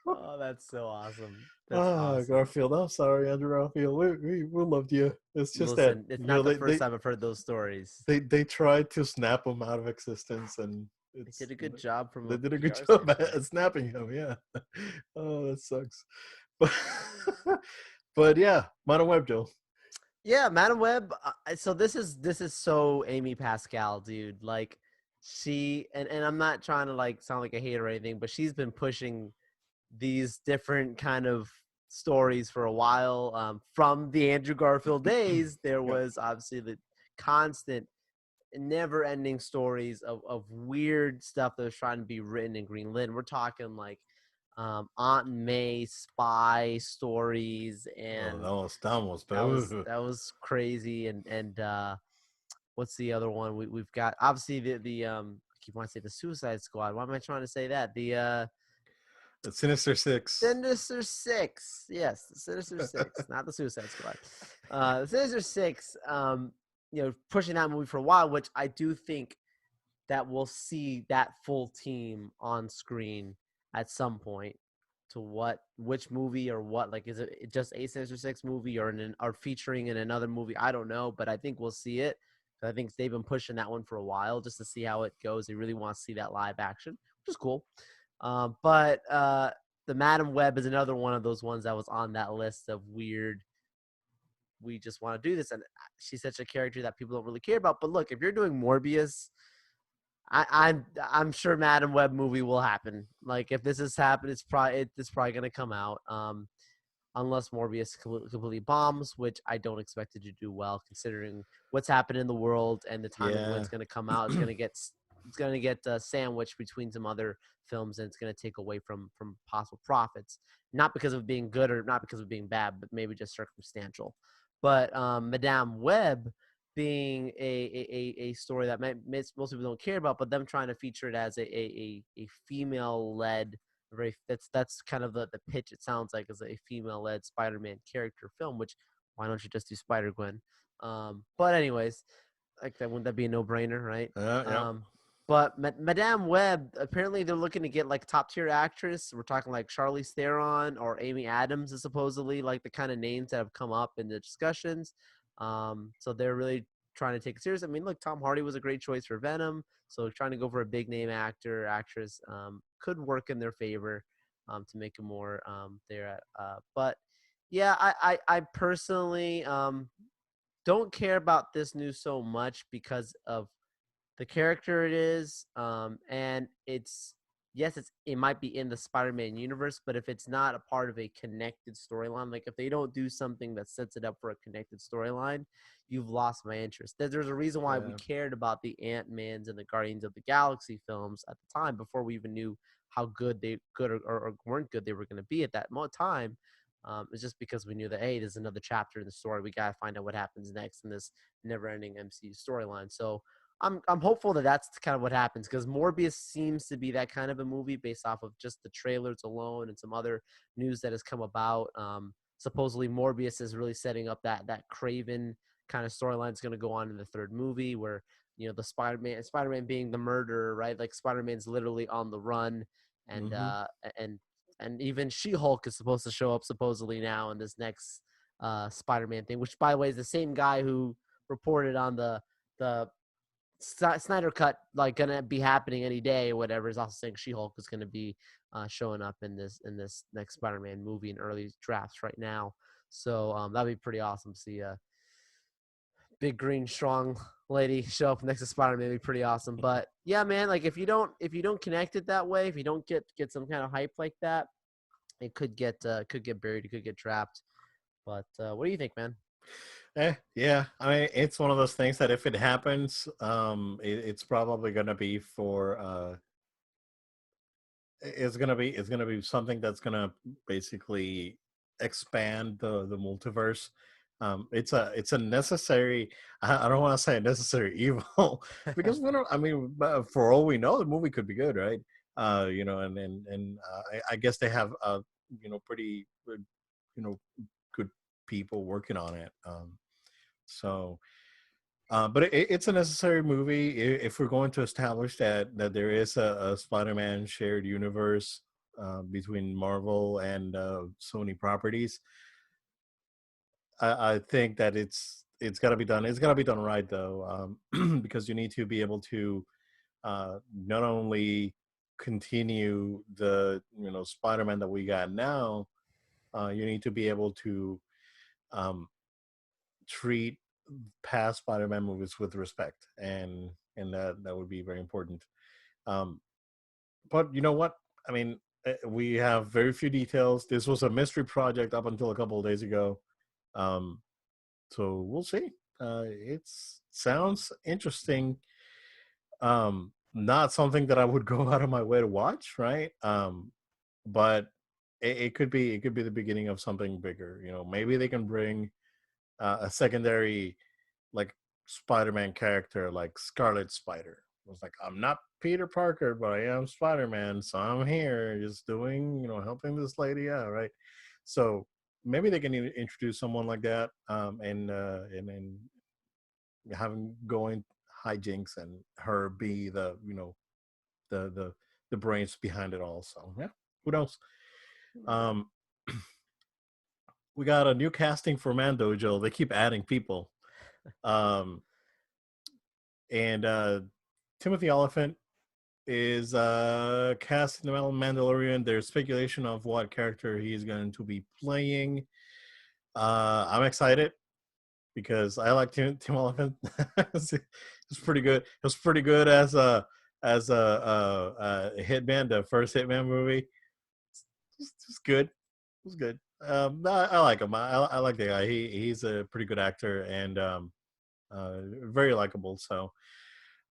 Oh, that's so awesome. That's awesome. Garfield. I'm sorry, Andrew Garfield. We loved you. It's just that Listen, it's not the first time I've heard those stories. they tried to snap him out of existence, and They did a good job from they a did a good PR job standpoint. at snapping him. Yeah. Oh, that sucks. But but yeah, Mono Web Joe. Yeah, Madam Web. So this is so Amy Pascal, dude. Like she and I'm not trying to like sound like a hater or anything, but she's been pushing these different kind of stories for a while. From the Andrew Garfield days, there Yeah. was obviously the constant, never-ending stories of weird stuff that was trying to be written in Green Lantern. We're talking like Aunt May spy stories, Oh, and that was that was bad. that was crazy. And what's the other one we've got? Obviously the I keep wanting to say the Suicide Squad. Why am I trying to say that? The The Sinister Six. Sinister Six. Yes, the Sinister Six, not the Suicide Squad. The Sinister Six. Pushing that movie for a while, which I do think that we'll see that full team on screen at some point. To which movie or what? Like, is it just a Sinister Six movie or featuring in another movie? I don't know, but I think we'll see it. I think they've been pushing that one for a while just to see how it goes. They really want to see that live action, which is cool. But the Madam Web is another one of those ones that was on that list of weird. We just want to do this, and she's such a character that people don't really care about. But look, if you're doing Morbius, I'm sure Madam Web movie will happen. Like if this has happened, it's probably gonna come out. Unless Morbius completely bombs, which I don't expect it to do well, considering what's happened in the world and the timing when Yeah. it's going to come out. It's going to get sandwiched between some other films, and it's going to take away from possible profits, not because of being good or not because of being bad, but maybe just circumstantial. But Madame Web being a story that most people don't care about, but them trying to feature it as a female led that's kind of the pitch. It sounds like is a female led Spider-Man character film. Which why don't you just do Spider-Gwen? But anyways, like that wouldn't that be a no brainer, right? Yeah. But Madame Web, apparently they're looking to get like top tier actress. We're talking like Charlize Theron or Amy Adams is supposedly like the kind of names that have come up in the discussions. So they're really trying to take it serious. I mean, look, Tom Hardy was a great choice for Venom. So trying to go for a big name actress could work in their favor to make it more there. But yeah, I personally don't care about this news so much because of the character it is, and it's yes, it might be in the Spider-Man universe, but if it's not a part of a connected storyline, like if they don't do something that sets it up for a connected storyline, you've lost my interest. There's a reason why we Yeah. cared about the Ant-Mans and the Guardians of the Galaxy films at the time before we even knew how good or weren't good they were going to be at that time. It's just because we knew that hey, there's another chapter in the story. We got to find out what happens next in this never-ending MCU storyline. So I'm hopeful that that's kind of what happens because Morbius seems to be that kind of a movie based off of just the trailers alone and some other news that has come about. Supposedly Morbius is really setting up that Craven kind of storyline is going to go on in the third movie where the Spider-Man being the murderer, right? Like Spider-Man's literally on the run, and Mm-hmm. and even She-Hulk is supposed to show up supposedly now in this next Spider-Man thing, which by the way is the same guy who reported on the Snyder cut like gonna be happening any day or whatever is also saying She-Hulk is gonna be showing up in this next Spider-Man movie in early drafts right now. So that'd be pretty awesome to see a big green strong lady show up next to Spider-Man. Would be pretty awesome. But yeah, man, like if you don't connect it that way, if you don't get some kind of hype like that, it could get buried, it could get trapped. But what do you think, man? Yeah. I mean, it's one of those things that if it happens, it's probably gonna be for it's gonna be something that's gonna basically expand the multiverse. It's a necessary. I don't want to say a necessary evil because we don't. I mean, for all we know, the movie could be good, right? I guess they have pretty good, good people working on it. So but it's a necessary movie if we're going to establish that there is a Spider-Man shared universe between Marvel and Sony properties. I think that it's got to be done. It's got to be done right though, because you need to be able to not only continue the Spider-Man that we got now. You need to be able to um, treat past Spider-Man movies with respect, and that would be very important. Um, but you know what? I mean, we have very few details. This was a mystery project up until a couple of days ago, um, so we'll see. It sounds interesting. Not something that I would go out of my way to watch, right? But it could be the beginning of something bigger. Maybe they can bring a secondary like Spider-Man character like Scarlet Spider. It was like, I'm not Peter Parker, but I am Spider-Man, so I'm here just doing, helping this lady out, right? So maybe they can introduce someone like that, and having going hijinks and her be the the the the brains behind it all. So yeah, who knows? Um, we got a new casting for Mando, Joe. They keep adding people. Um, and Timothy Oliphant is cast in the Mandalorian. There's speculation of what character he's going to be playing. I'm excited because I like Tim Oliphant. It's pretty good. It was pretty good as a Hitman, the first Hitman movie. It's good. It was good. I like him. I like the guy. He's a pretty good actor and very likable. So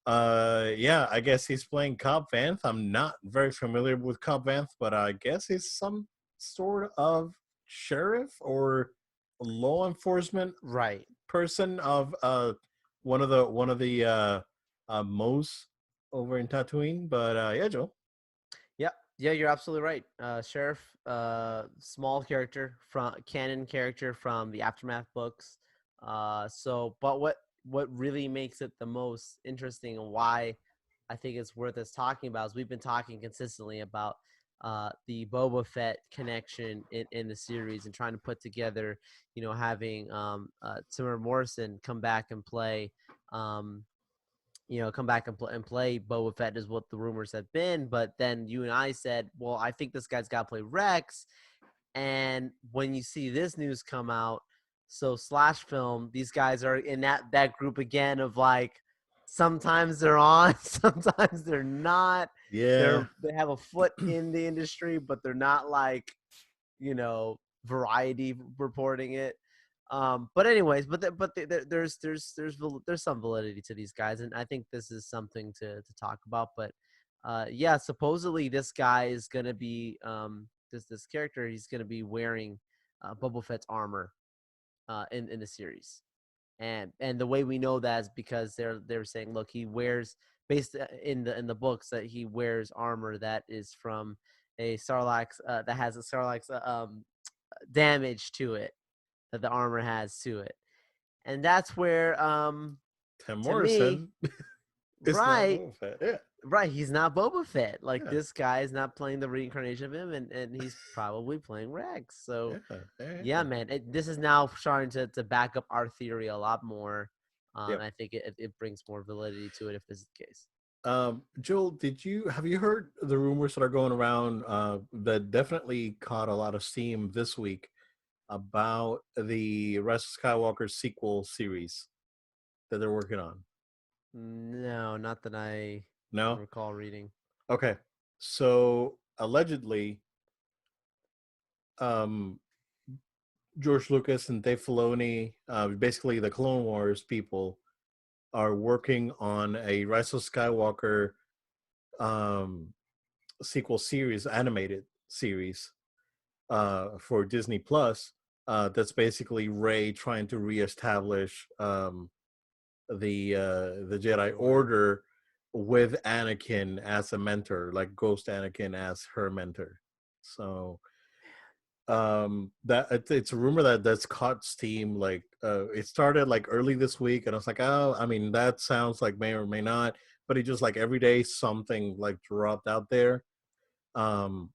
yeah, I guess he's playing Cobb Vanth. I'm not very familiar with Cobb Vanth, but I guess he's some sort of sheriff or law enforcement Right. person of one of the Mo's over in Tatooine. But yeah, Joe. Yeah, yeah, you're absolutely right. Sheriff, small character from canon character from the Aftermath books. But what really makes it the most interesting and why I think it's worth us talking about is we've been talking consistently about the Boba Fett connection in the series and trying to put together, having Timur Morrison come back and play. Um, come back and play Boba Fett is what the rumors have been. But then you and I said, well, I think this guy's got to play Rex. And when you see this news come out, so Slash Film, these guys are in that group again of like, sometimes they're on, sometimes they're not. Yeah. They have a foot in the industry, but they're not like, Variety reporting it. But anyways, there's some validity to these guys, and I think this is something to talk about. But yeah, supposedly this guy is gonna be this character. He's gonna be wearing Boba Fett's armor in the series, and the way we know that is because they're saying, look, he wears based in the books that he wears armor that is from a Sarlacc that has a Sarlacc damage to it that the armor has to it. And that's where Tim to me, Morrison is not right, Boba Fett. Yeah. right, he's not Boba Fett. Like Yeah. this guy is not playing the reincarnation of him, and he's probably playing Rex. So Yeah. yeah, Yeah. man, this is now starting to back up our theory a lot more. Yep. I think it brings more validity to it if this is the case. Joel, have you heard the rumors that are going around that definitely caught a lot of steam this week? about the Rise of Skywalker sequel series that they're working on? No, not that I can No? recall reading. Okay. So allegedly, um, George Lucas and Dave Filoni, basically the Clone Wars people, are working on a Rise of Skywalker um, sequel series, animated series for Disney Plus. That's basically Rey trying to reestablish the Jedi The order. Order with Anakin as a mentor, like Ghost Anakin as her mentor. So that it's a rumor that's caught steam. Like it started like early this week, and I was like, oh, I mean, that sounds like may or may not, but it just like every day something like dropped out there. And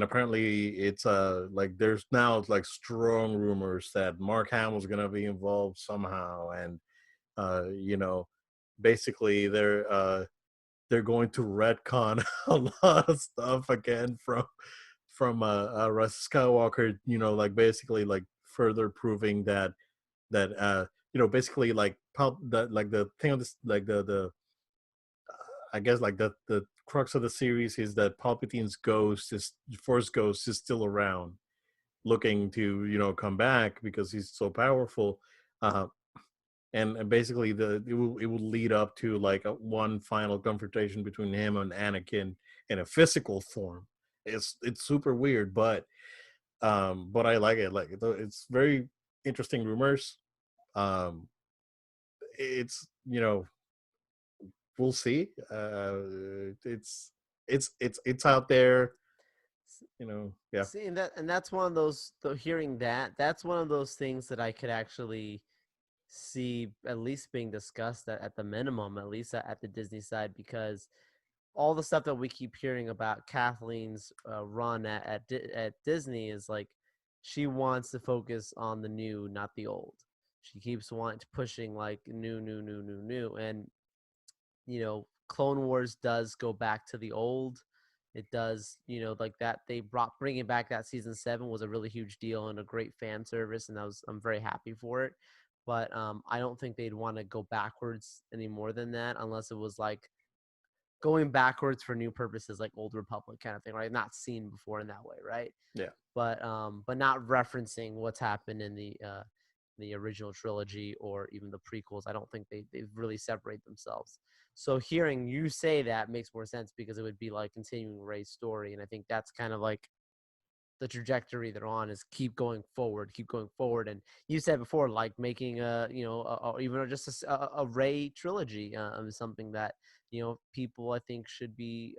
apparently it's like there's now like strong rumors that Mark Hamill's gonna be involved somehow, and you know, basically they're going to retcon a lot of stuff again from Rise of Skywalker. You know, like basically like further proving that basically like that like the thing of this like the I guess like the crux of the series is that Palpatine's ghost is Force ghost is still around, looking to come back because he's so powerful. Uh, and basically it will lead up to like one final confrontation between him and Anakin in a physical form. It's super weird, but I like it. Like it's very interesting rumors. Um, it's we'll see. It's out there. Yeah, See, and that's one of those. Hearing that, that's one of those things that I could actually see at least being discussed at the minimum, at least at the Disney side, because all the stuff that we keep hearing about Kathleen's run at Disney is like she wants to focus on the new, not the old. She keeps wanting to pushing like new, and Clone Wars does go back to the old. It does, like that. They bringing back that season 7 was a really huge deal and a great fan service, and I'm very happy for it. But I don't think they'd want to go backwards any more than that, unless it was like going backwards for new purposes, like Old Republic kind of thing, right? Not seen before in that way, right? yeah, But not referencing what's happened in the original trilogy or even the prequels. I don't think they really separate themselves. So hearing you say that makes more sense because it would be like continuing Rey's story, and I think that's kind of like the trajectory they're on is keep going forward. And you said before, like making even just a Rey trilogy is something that people I think should be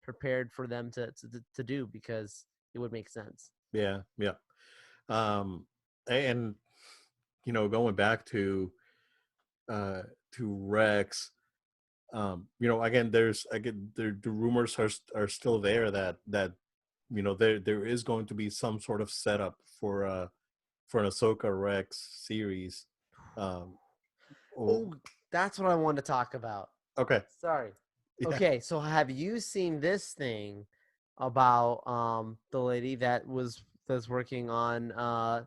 prepared for them to do because it would make sense. yeah, yeah. Um, and going back uh to Rex. Again, the rumors are still there that there is going to be some sort of setup for an Ahsoka Rex series. Um, oh, Oh, that's what I wanted to talk about. okay, Sorry. yeah. Okay, so have you seen this thing about the lady that's working on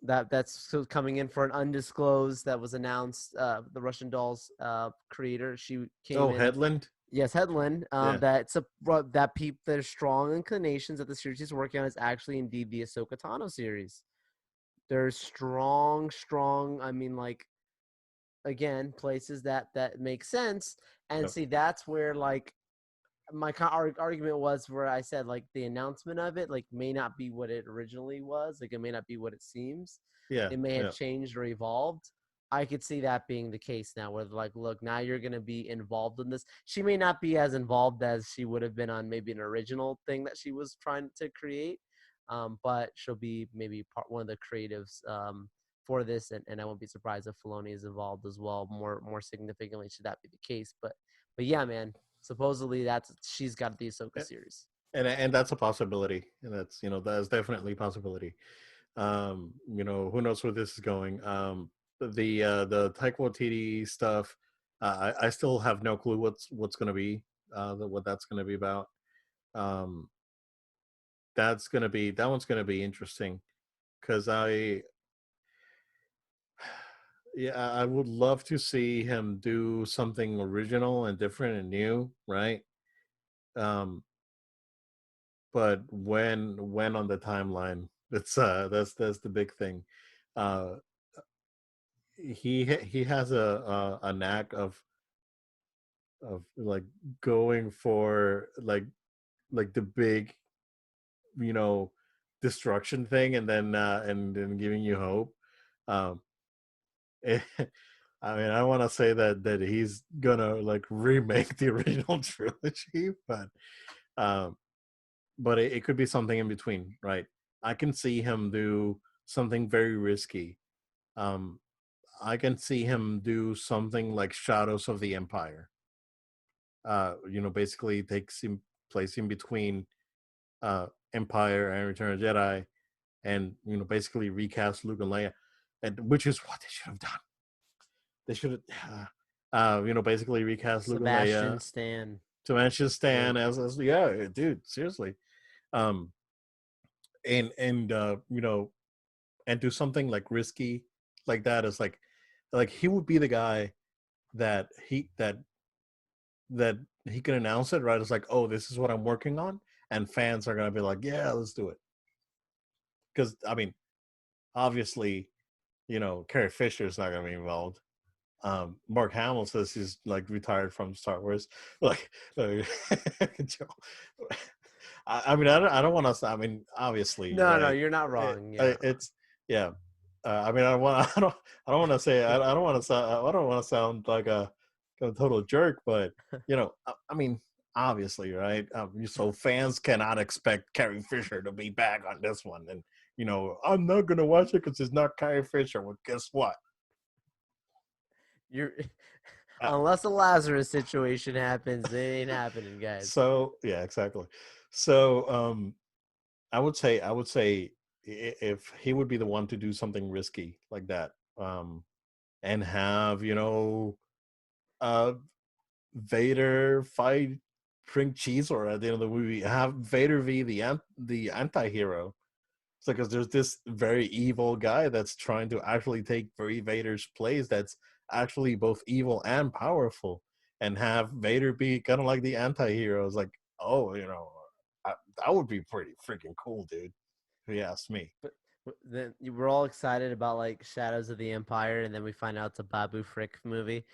that's coming in for an undisclosed that was announced, the Russian Dolls creator. She came Oh, in. Headland. Yes, Headland. Yeah. That their strong inclinations that the series he's working on is actually indeed the Ahsoka Tano series. There's strong. I mean, like, again, places that make sense. And Yep. see, that's where like my argument was, where I said like the announcement of it like may not be what it originally was. Like it may not be what it seems. Yeah. It may have Yeah. changed or evolved. I could see that being the case now, where like, look, now you're going to be involved in this. She may not be as involved as she would have been on maybe an original thing that she was trying to create, but she'll be maybe one of the creatives for this, and I won't be surprised if Filoni is involved as well, more significantly, should that be the case. But yeah, man, supposedly she's got the Ahsoka Yeah. series. And that's a possibility, and that's definitely a possibility. Who knows where this is going. The Taika Waititi stuff, I still have no clue what's going to be, what that's going to be about. Um, that one's going to be interesting because yeah, I would love to see him do something original and different and new, right? Um, but when on the timeline, that's the big thing. Uh, he has a knack of like going for like the big, you know, destruction thing, and then giving you hope. Um, I mean, I want to say that he's gonna like remake the original trilogy, um, but it could be something in between, right? I can see him do something very risky. Um, I can see him do something like Shadows of the Empire. Basically takes him place in between Empire and Return of the Jedi, and basically recast Luke and Leia, and which is what they should have done. They should have, basically recast Luke and Sebastian Leia Stan. to mention Stan Great. as yeah, dude, seriously, um, and and do something like risky like that is like he would be the guy that that he can announce it, right? It's like, oh, this is what I'm working on, and fans are gonna be like, yeah, let's do it. Because I mean, obviously, Carrie Fisher is not gonna be involved. Mark Hamill says he's like retired from Star Wars. Like, I mean, I don't want to. I mean, obviously, No, right? you're not wrong. Yeah. It's yeah. I mean, I don't want to say, I don't want to sound, I don't want to sound like a total jerk, but I mean, obviously, right? So fans cannot expect Carrie Fisher to be back on this one, and I'm not gonna watch it because it's not Carrie Fisher. Well, guess what? You're Uh, unless a Lazarus situation happens, it ain't happening, guys. so yeah, exactly. So I would say if he would be the one to do something risky like that, and have uh Vader fight Prince Cheetor at the end of the movie, have Vader be the anti-hero. It's like, because there's this very evil guy that's trying to actually take Vader's place, that's actually both evil and powerful, and have Vader be kind of like the anti-hero. It's like, oh, that would be pretty freaking cool, dude, if you ask me. But then we're all excited about like Shadows of the Empire, and then we find out it's a Babu Frick movie.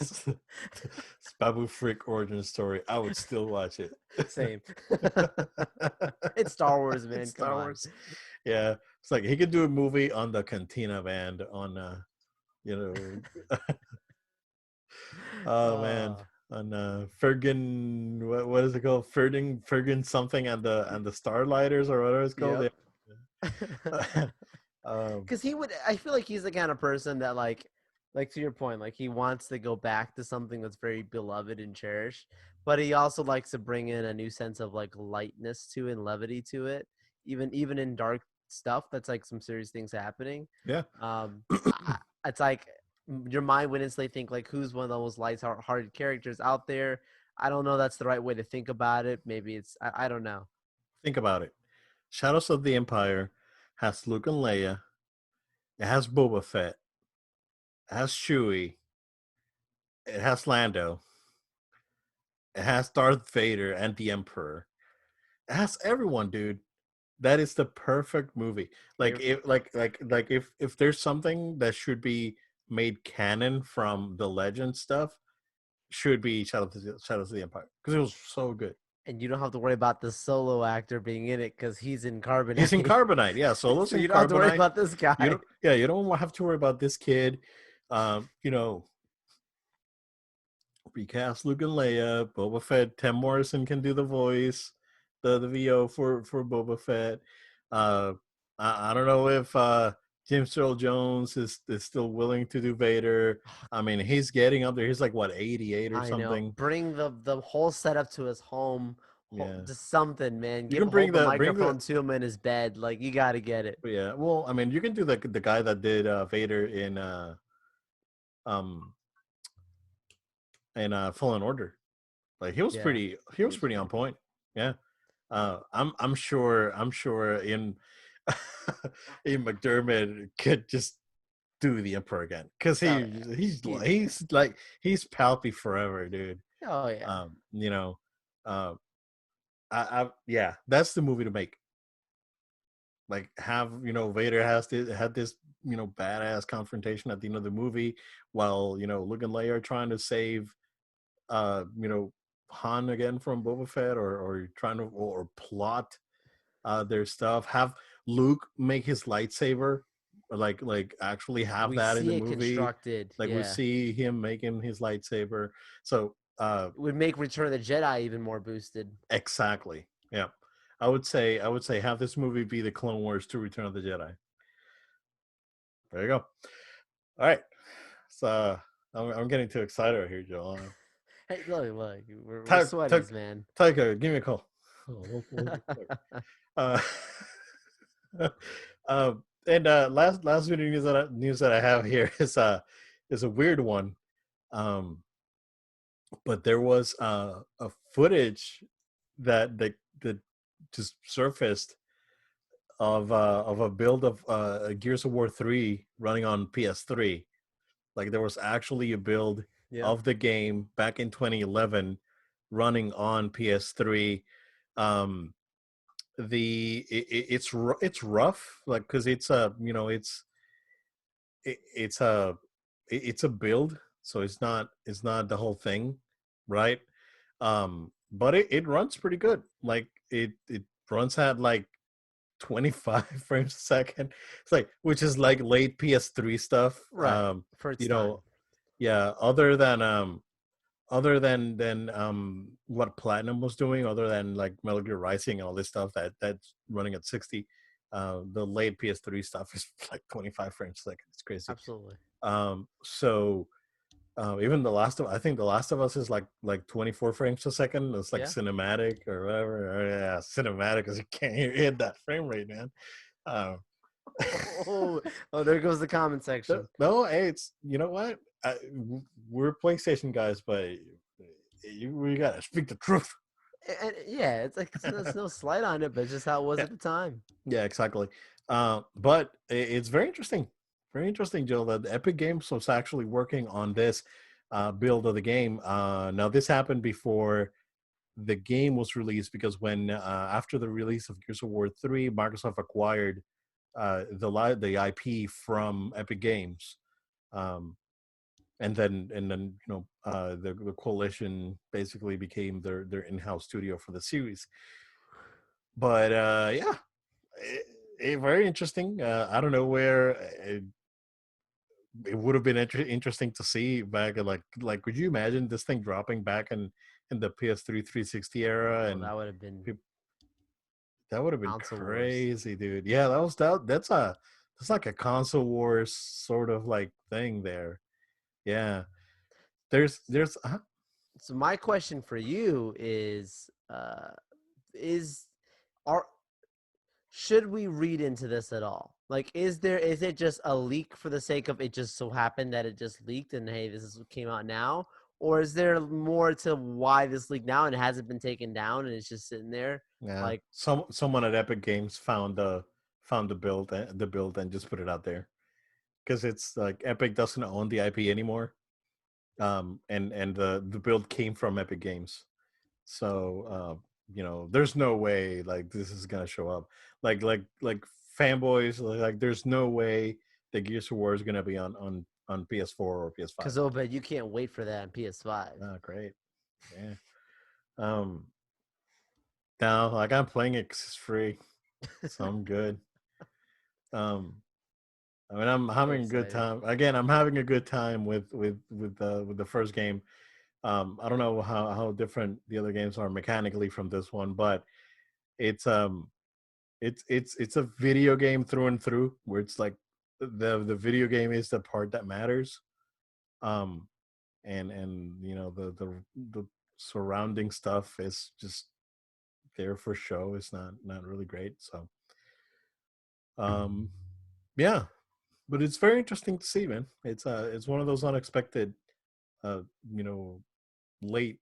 It's Babu Frick origin story. I would still watch it. Same. It's Star Wars, man. It's Come Star on. Wars. Yeah, it's like he could do a movie on the Cantina band on you know oh man, Oh. on Fergan, what is it called? Fergan something, and the Starlighters, or whatever it's called. Yep. Yeah. um Because he would, I feel like he's the kind of person that like to your point, like he wants to go back to something that's very beloved and cherished, but he also likes to bring in a new sense of like lightness to and levity to it, even in dark stuff that's like some serious things happening. yeah. It's like your mind would instantly think like, who's one of the most light-hearted characters out there? I don't know. That's the right way to think about it. Maybe it's I don't know. Think about it. Shadows of the Empire has Luke and Leia. It has Boba Fett. It has Chewie. It has Lando. It has Darth Vader and the Emperor. It has everyone, dude. That is the perfect movie. Like, Here for if if there's something that should be made canon from the legend stuff, should be Shadows of the Empire, because it was so good. and you don't have to worry about the solo actor being in it because he's in He's in Carbonite. Carbonite, yeah. Solo's So in you don't have to worry Carbonite. about this You guy. don't, yeah, you don't have to worry about this kid. You know, recast Luke and Leia. Boba Fett. Tim Morrison can do the voice, the VO for Boba Fett. Uh, I don't know if James Earl Jones is still willing to do Vader. I mean, he's getting up there. He's like, what, 88 or I know. something. Bring the whole setup to his home, Yeah, just something, man. you Give can hold the bring the microphone to him in his bed. Like you got to get it. yeah. Well, I mean, you can do the guy that did Vader um in Fallen Order. Like, Yeah, he he was was pretty on pretty cool. point. Yeah. I'm sure in in McDermott could just do the Emperor again because Oh yeah, he's Palpy forever, dude. oh yeah. You know, uh, I yeah, that's the movie to make. Like have Vader had this badass confrontation at the end of the movie while Luke and Leia are trying to save uh you know Han again from Boba Fett or trying to or plot their stuff. Have Luke make his lightsaber, like actually have We that in the see it movie. constructed. Like we Yeah, see him making his lightsaber. So it would make Return of the Jedi even more boosted. exactly, yeah. I would say have this movie be the Clone Wars to Return of the Jedi. There you go. All right. So I'm getting too excited right here, Joel. Hey, look, we're Ty, Ty, sweaties, man. Tycho, give me a call. Oh, uh, and last bit of news that I have here is a weird one. Um, but there was a footage that just surfaced of a build of Gears of War 3 running on PS3. Like there was actually a build Yeah, of the game back in 2011 running on PS3. Um, it's rough, like because it's a it's a it's a build, so it's not the whole thing, right? But it runs pretty good. Like it runs at like 25 frames a second. It's like which is like late PS3 stuff. right. For its You time. know, yeah. Other than what Platinum was doing, other than like Metal Gear Rising and all this stuff that's running at 60, the late PS3 stuff is like 25 frames a second. It's crazy. Absolutely. So even I think The Last of Us is like 24 frames a second. It's like Yeah. cinematic or whatever. Yeah, cinematic because you can't hit that frame rate, man. Um, Oh, oh, there goes the comment section. no, hey, it's you know what? We're PlayStation guys, but we gotta speak the truth. And yeah, it's like it's no slight on it, but it's just how it was Yeah, at the time. yeah, exactly. But it's very interesting, Jill. That Epic Games was actually working on this build of the game. Now, this happened before the game was released because when after the release of Gears of War 3, Microsoft acquired the IP from Epic Games. Um, and then the coalition basically became their in-house studio for the series. But yeah, very interesting. I don't know where it would have been interesting to see back at like could you imagine this thing dropping back in the PS3 360 era Oh, and that would have been that would have been console wars. crazy, dude. Yeah, that's like a console wars sort of like thing there. Yeah. There's So my question for you is are should we read into this at all? Like, is it just a leak for the sake of it just so happened that it just leaked and hey, this is what came out now? Or is there more to why this leaked now and it hasn't been taken down and it's just sitting there? Yeah, Like, someone at Epic Games found the build and just put it out there because it's like Epic doesn't own the IP anymore. And the build came from Epic Games, so there's no way like this is gonna show up. Like fanboys like there's no way that Gears of War is gonna be on PS4 or PS5. because oh, but you can't wait for that on PS5. Ah, great, yeah. Um, now like I'm playing it 'cause it's free, so I'm good. Um, I mean, I'm So having a good excited. time. Again, I'm having a good time with the first game. I don't know how different the other games are mechanically from this one, but it's it's a video game through and through, where it's like the video game is the part that matters. Um, and the surrounding stuff is just there for show. It's not really great. So um, yeah, but it's very interesting to see, man. It's one of those unexpected uh you know late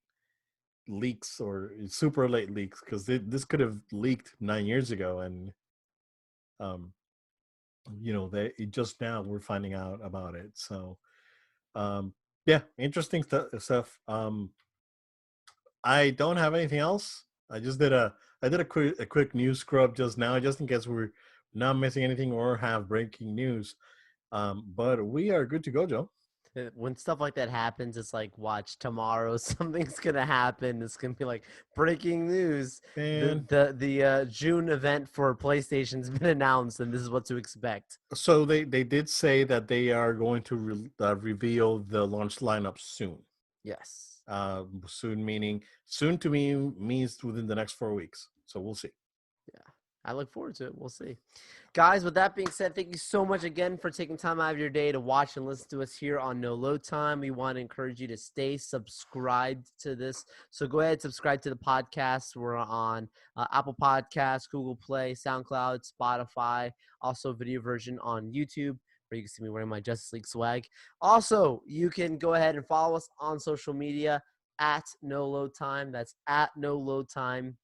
leaks or super late leaks, because this could have leaked 9 years ago, and um, they just now we're finding out about it. So yeah, interesting stuff. I don't have anything else. I did a quick news scrub just now, just in case we're not missing anything or have breaking news. But we are good to go, Joe. When stuff like that happens, it's like, watch tomorrow, something's gonna happen. It's gonna be like breaking news. The And the the June event for PlayStation's been announced, and this is what to expect. so they did say that they are going to reveal the launch lineup soon. Yes. Soon meaning soon to me means within the next 4 weeks. So we'll see. Yeah. I look forward to it. We'll see. Guys, with that being said, thank you so much again for taking time out of your day to watch and listen to us here on No Load Time. We want to encourage you to stay subscribed to this. So go ahead, subscribe to the podcast. We're on Apple Podcasts, Google Play, SoundCloud, Spotify, also video version on YouTube, where you can see me wearing my Justice League swag. Also, you can go ahead and follow us on social media at No Load Time. That's at No Load Time.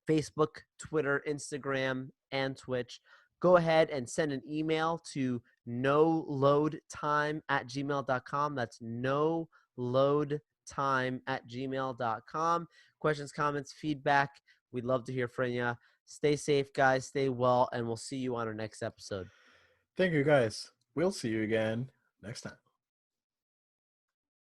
Facebook, Twitter, Instagram, and Twitch. Go ahead and send an email to noloadtime@gmail.com. That's noloadtime@gmail.com. Questions, comments, feedback. We'd love to hear from you. Stay safe, guys. Stay well, and we'll see you on our next episode. Thank you, guys. We'll see you again next time.